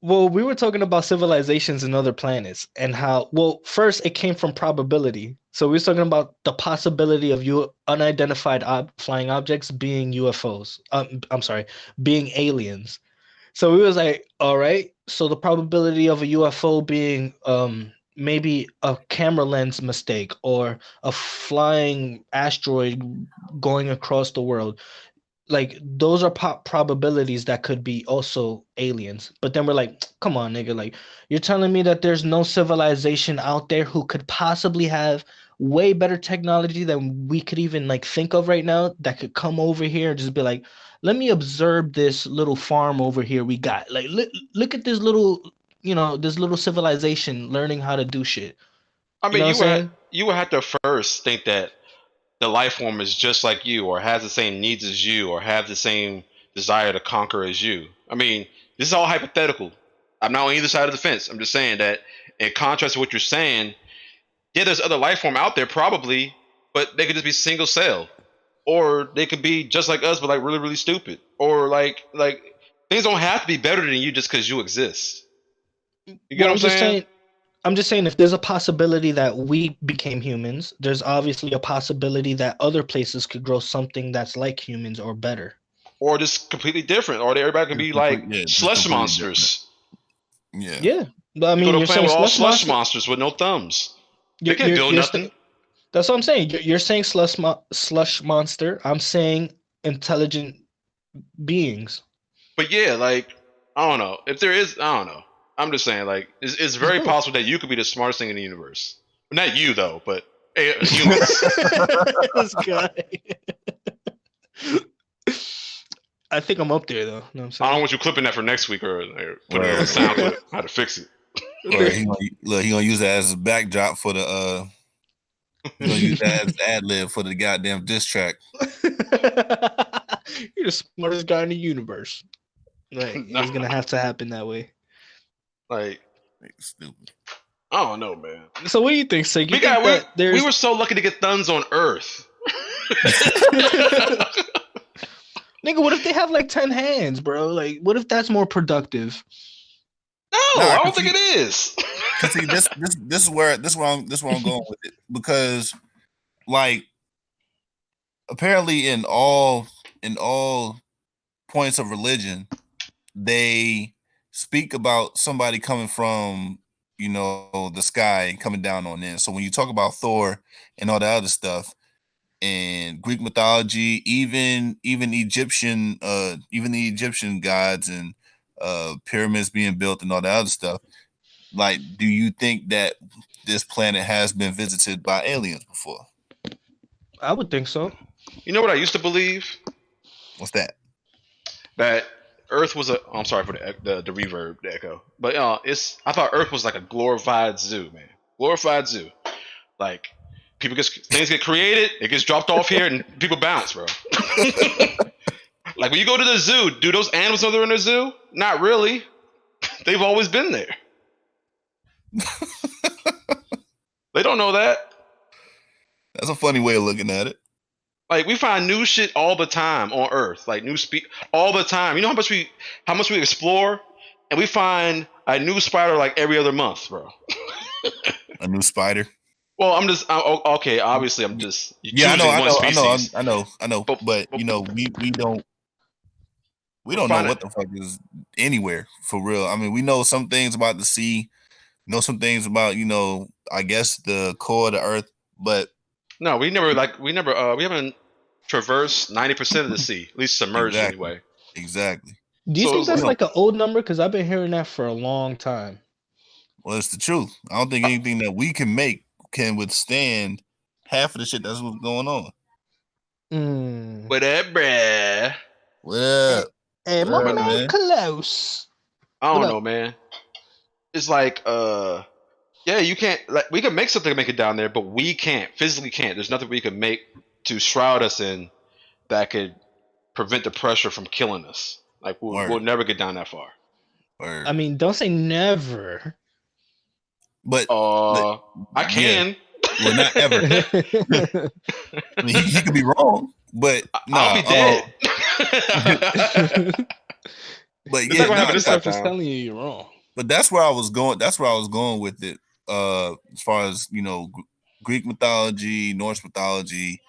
Well, we were talking about civilizations and other planets and how, well, first it came from probability. So we were talking about the possibility of unidentified flying objects being UFOs. I'm sorry, being aliens. So we was like, all right, so the probability of a UFO being maybe a camera lens mistake or a flying asteroid going across the world. Like those are probabilities that could be also aliens. But then we're like, come on, nigga, like you're telling me that there's no civilization out there who could possibly have way better technology than we could even like think of right now that could come over here and just be like, let me observe this little farm over here we got. Like look at this little, this little civilization learning how to do shit.
I mean, you would have to first think that the life form is just like you or has the same needs as you or have the same desire to conquer as you. I mean, this is all hypothetical. I'm not on either side of the fence. I'm just saying that in contrast to what you're saying, yeah, there's other life form out there probably, but they could just be single cell, or they could be just like us, but like really, really stupid, or like things don't have to be better than you just because you exist. You get
Well,
what I'm saying?
I'm just saying if there's a possibility that we became humans, there's obviously a possibility that other places could grow something that's like humans or better.
Or just completely different, or everybody can be like
just
slush
completely different.
monsters.
Yeah.
Yeah, but I
You go
mean,
to
you're
planet
saying
with all
slush
slush
monster.
monsters with no thumbs. They
You're,
can't
you're,
build
you're
nothing.
st- that's what I'm saying. You're saying slush monster. I'm saying intelligent beings.
But yeah, like I don't know if there is. I don't know. I'm just saying, like it's very
both.
possible that you could be the smartest thing in the universe. Not you though, but humans.
This guy. I think I'm up there though. You know what I'm
I don't
saying?
want you clipping that for next week or putting it on
Word.
the sound clip. How to fix it.
Or he gonna use that as a backdrop for the he gonna use that as ad lib for the goddamn diss track.
You're the smartest guy in the universe. Like it's gonna have to happen that way.
Like
Stupid.
I don't know, man.
So what do you think, Sig?
We were so lucky to get thuns on Earth.
Nigga, what if they have like 10 hands, bro? Like, what if that's more productive?
No, I don't think it is.
See, this is where I'm going with it, because like apparently in all points of religion, they speak about somebody coming from, you know, the sky and coming down on them. So when you talk about Thor and all that other stuff, and Greek mythology, even Egyptian, even the Egyptian gods and pyramids being built and all that other stuff, like, do you think that this planet has been visited by aliens before?
I would think so.
You know what I used to believe?
What's that?
That Earth was I'm sorry for the reverb, the echo, but I thought Earth was like a glorified zoo, man. Glorified zoo. Like things get created, it gets dropped off here, and people bounce, bro. Like when you go to the zoo, do those animals know they're in the zoo? Not really. They've always been there. They don't know that.
That's a funny way of looking at it.
Like we find new shit all the time on Earth, like new all the time. You know how much we explore, and we find a new spider like every other month, bro.
A new spider.
Well, okay. Obviously, I'm just
I know. But you know, we don't know what the fuck is anywhere for real. I mean, we know some things about the sea, know some things about, you know, I guess the core of the Earth, but
no, we haven't traversed 90% of the sea, at least submerged anyway.
Exactly.
Do you think that's like an old number? Because I've been hearing that for a long time.
Well, it's the truth. I don't think anything that we can make can withstand half of the shit that's what's going on.
What up, bruh?
What up?
Hey, my man close.
I don't know, man. It's like, yeah, you can't. Like, we can make something to make it down there, but we physically can't. There's nothing we can make to shroud us in that could prevent the pressure from killing us. Like we'll never get down that far.
I mean, don't say never.
But
I can.
Yeah. Well, not ever. I mean, he could be wrong, but
I'll be dead.
But yeah,
this stuff is telling you're wrong.
But that's where I was going. That's where I was going with it. As far as, you know, Greek mythology, Norse mythology,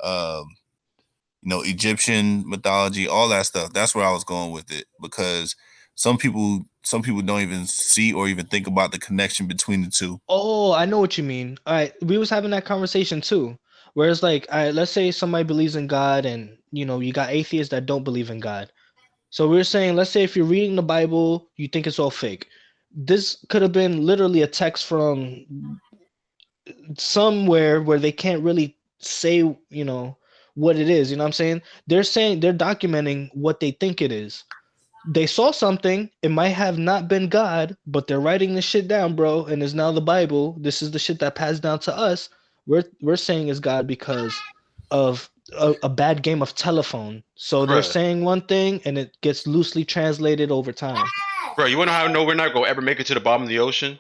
you know, Egyptian mythology, all that stuff. That's where I was going with it, because some people don't even see or even think about the connection between the two.
Oh, I know what you mean. All right, we was having that conversation too. Whereas, like, let's say somebody believes in God, and you know, you got atheists that don't believe in God. So we're saying, let's say if you're reading the Bible, you think it's all fake. This could have been literally a text from somewhere where they can't really say, you know, what it is. You know what I'm saying? They're documenting what they think it is. They saw something, it might have not been God, but they're writing this shit down, bro, and it's now the Bible. This is the shit that passed down to us. We're saying it's God because of a bad game of telephone. So they're
Bruh.
saying one thing and it gets loosely translated over time.
Bro, you wanna know how we're not gonna ever make it to the bottom of the ocean?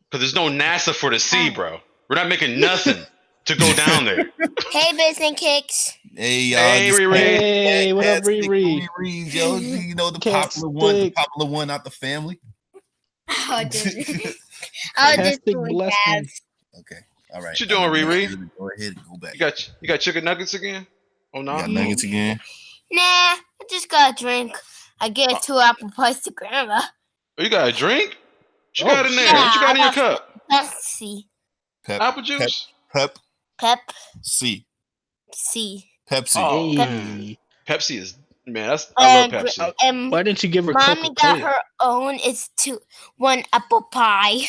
Because there's no NASA for the sea, bro. We're not making nothing to go down there.
Hey, Business Kicks.
Hey, y'all.
Hey,
this
Riri.
Hey, what up,
cat stick
Riri?
Riri, yo. You know the
Cat stick.
popular one out the family.
Oh, dude.
Cat
just
stick
doing
bless me.
dabs.
Okay, all right.
What you doing, Riri?
Go ahead and go back.
You got chicken nuggets again? Oh no.
You got nuggets again.
Nah, I just got a drink. I gave 2 apple pies to Grandma.
Oh, you got a drink? What you
Oh,
got in there?
yeah,
What you got in your
I got
cup?
Pepsi.
Apple juice?
Pepsi. Pepsi.
Oh,
Hey.
Pepsi is I love Pepsi.
And
Why didn't you give her
Mommy got
Coca-Cola?
her own. It's 1 apple pie.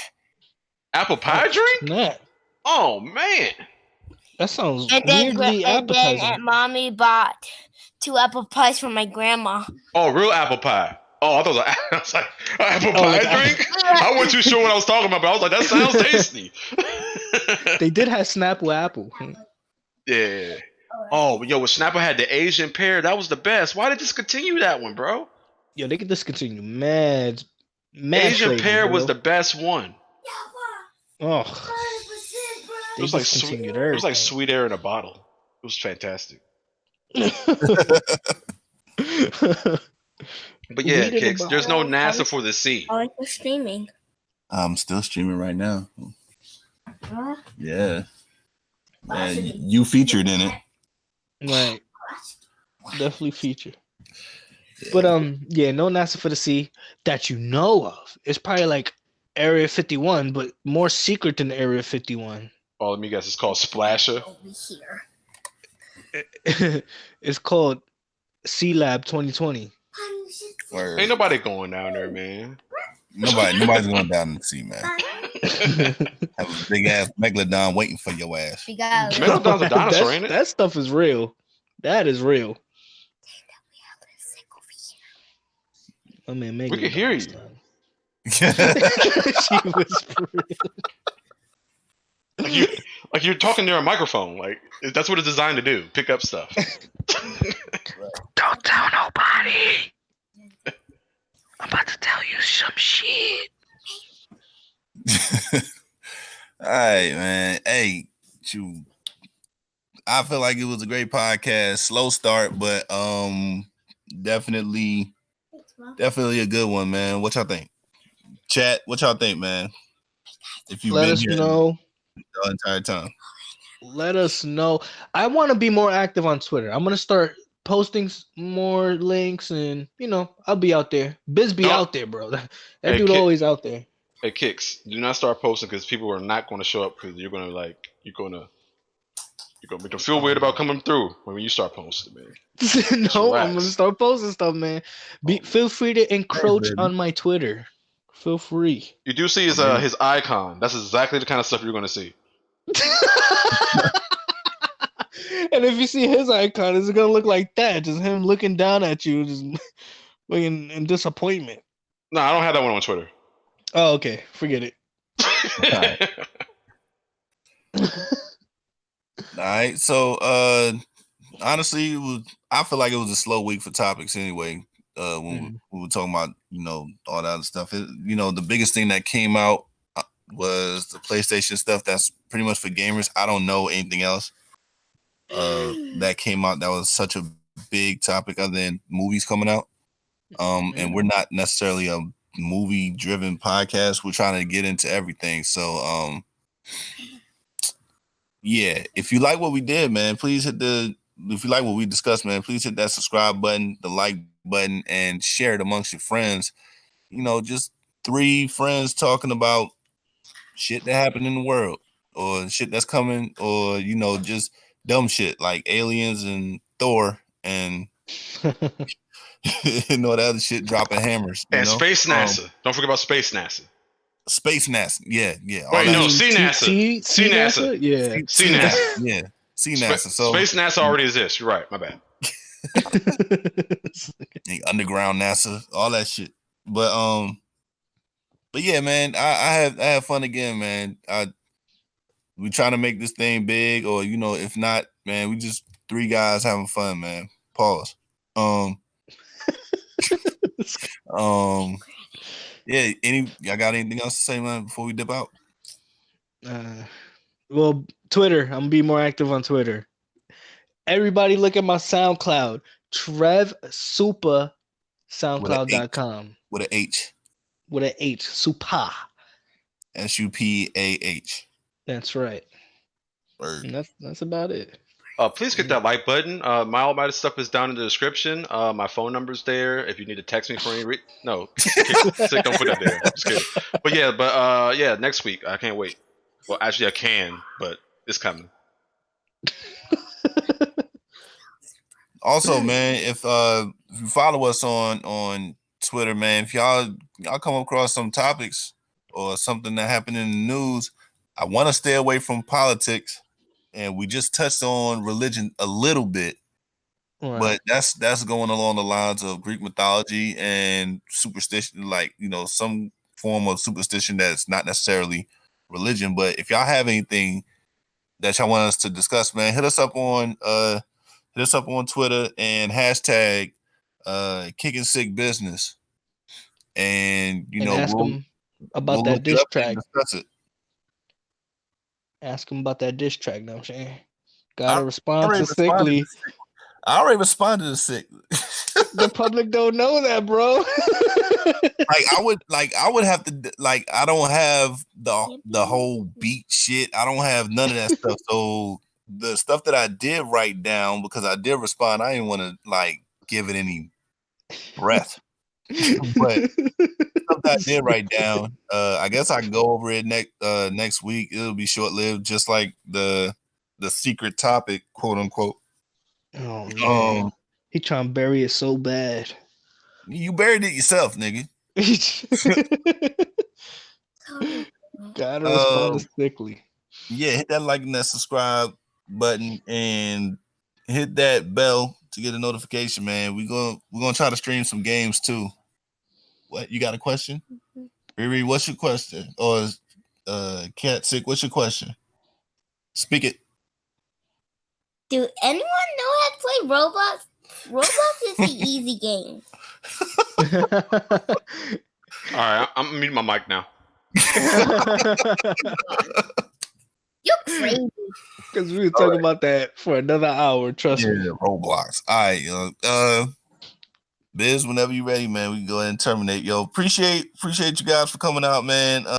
Apple pie drink?
Nah,
Oh man.
that sounds
And then,
weirdly appetizing.
and Mommy bought 2 apple pies for my grandma.
Oh, real apple pie. Oh, I thought I was like apple pie
like
drink. I wasn't too sure what I was talking about, but I was like, that sounds tasty.
They did have Snapple Apple.
Yeah. Oh, yo, when Snapple had the Asian pear, that was the best. Why did they discontinue that one, bro?
Yo, they could discontinue mad
Asian
flavors,
pear was
bro.
the best one.
Oh,
It was like sweet,
discontinued
it was like
everything.
sweet air in a bottle. It was fantastic. But yeah,
Weed in a
Kicks, there's no
bottle.
NASA for the sea.
I was streaming.
I'm still streaming right now. Yeah. You featured in it.
Right, definitely feature.
Yeah.
But yeah, no NASA for the sea that you know of. It's probably like Area 51, but more secret than Area 51.
Oh, let me guess, it's called Splasher.
Over here.
It's called Sea Lab 2020.
Word.
Ain't nobody going down there, man.
Nobody's going down in the sea, man. Have a big ass megalodon waiting for your ass.
We got
Megalodon's a dinosaur, ain't it?
That stuff is real. That is real. I mean,
We can hear you.
She whispered.
Like you're talking near a microphone. Like that's what it's designed to do. Pick up stuff.
Don't tell nobody. I'm about to tell you some shit.
All right, man. Hey, I feel like it was a great podcast. Slow start, but definitely a good one, man. What y'all think? Chat, what y'all think, man? If you've
Let
been
us
here
know.
the entire time.
Let us know. I want to be more active on Twitter. I'm gonna start posting more links, and I'll be out there. Biz be
No.
out there, bro. That
Hey,
dude
Kid-
always out there.
Hey, Kicks, do not start posting because people are not going to show up because you're gonna make them feel weird about coming through when you start posting, man.
No, I'm
Relax.
gonna start posting stuff, man. Feel free to encroach
baby.
on my Twitter. Feel free.
You do see his icon. That's exactly the kind of stuff you're going to see.
And if you see his icon, it's gonna look like that. Just him looking down at you, just looking in disappointment.
No, I don't have that one on Twitter.
Oh, okay. Forget it.
All right. So honestly, I feel like it was a slow week for topics anyway. When we were talking about, all that other stuff. The biggest thing that came out was the PlayStation stuff. That's pretty much for gamers. I don't know anything else that came out that was such a big topic other than movies coming out. And we're not necessarily a movie driven podcast. We're trying to get into everything. So yeah, if you like what we did, man, please if you like what we discussed, man, please hit that subscribe button, the like button, and share it amongst your friends. Just 3 friends talking about shit that happened in the world or shit that's coming, or just dumb shit like aliens and Thor and the other shit dropping hammers.
And Space NASA. Don't forget about Space NASA.
Space NASA. Yeah.
Wait, no, Sea NASA.
Sea NASA? Yeah.
Sea NASA.
Yeah. Sea NASA. So
Space NASA already exists. You're right. My bad.
Underground NASA, all that shit. But yeah, man, I have fun again, man. We trying to make this thing big, or if not, man, we just three guys having fun, man. Pause. Yeah. Y'all got anything else to say, man, before we dip out?
Well, Twitter. I'm gonna be more active on Twitter. Everybody look at my SoundCloud. Trev Super SoundCloud.com.
With an H.
With an H. Supa.
SUPAH.
That's right.
Word.
And that's about it.
Please hit that like button. My all my stuff is down in the description. My phone number's there. If you need to text me for any no, Sick, don't put that there. Just kidding. But yeah, next week I can't wait. Well, actually I can, but it's coming.
Also, man, if you follow us on Twitter, man, if y'all come across some topics or something that happened in the news, I want to stay away from politics, and we just touched on religion a little bit, but that's going along the lines of Greek mythology and superstition, like, you know, some form of superstition that's not necessarily religion. But if y'all have anything that y'all want us to discuss, man, hit us up on Twitter and hashtag Kickin Sick BizZness, and you know,
ask them about that diss track.
Discuss it.
Ask them about that diss track. Know what I'm saying? Gotta respond to Sickly.
I already responded to Sick.
The public don't know that, bro.
I would have to, like, I don't have the whole beat shit. I don't have none of that stuff. So the stuff that I did write down, because I did respond, I didn't want to like give it any breath. But stuff that I did write down, I guess I can go over it next week. It'll be short lived, just like the secret topic, quote unquote.
Oh man, he trying to bury it so bad.
You buried it yourself, nigga.
Gotta respond to Sickly.
Yeah, hit that like and that subscribe button and hit that bell to get a notification, man. We're gonna try to stream some games too. What, you got a question? Riri, what's your question? Or Cat Sick, what's your question? Speak it.
Do anyone know how to play Roblox? Roblox is the easy game.
All right, I'm muting my mic now.
You're crazy.
Because we were talking about that for another hour. Trust me.
Roblox. All right, Biz, whenever you're ready, man, we can go ahead and terminate. Yo, appreciate you guys for coming out, man.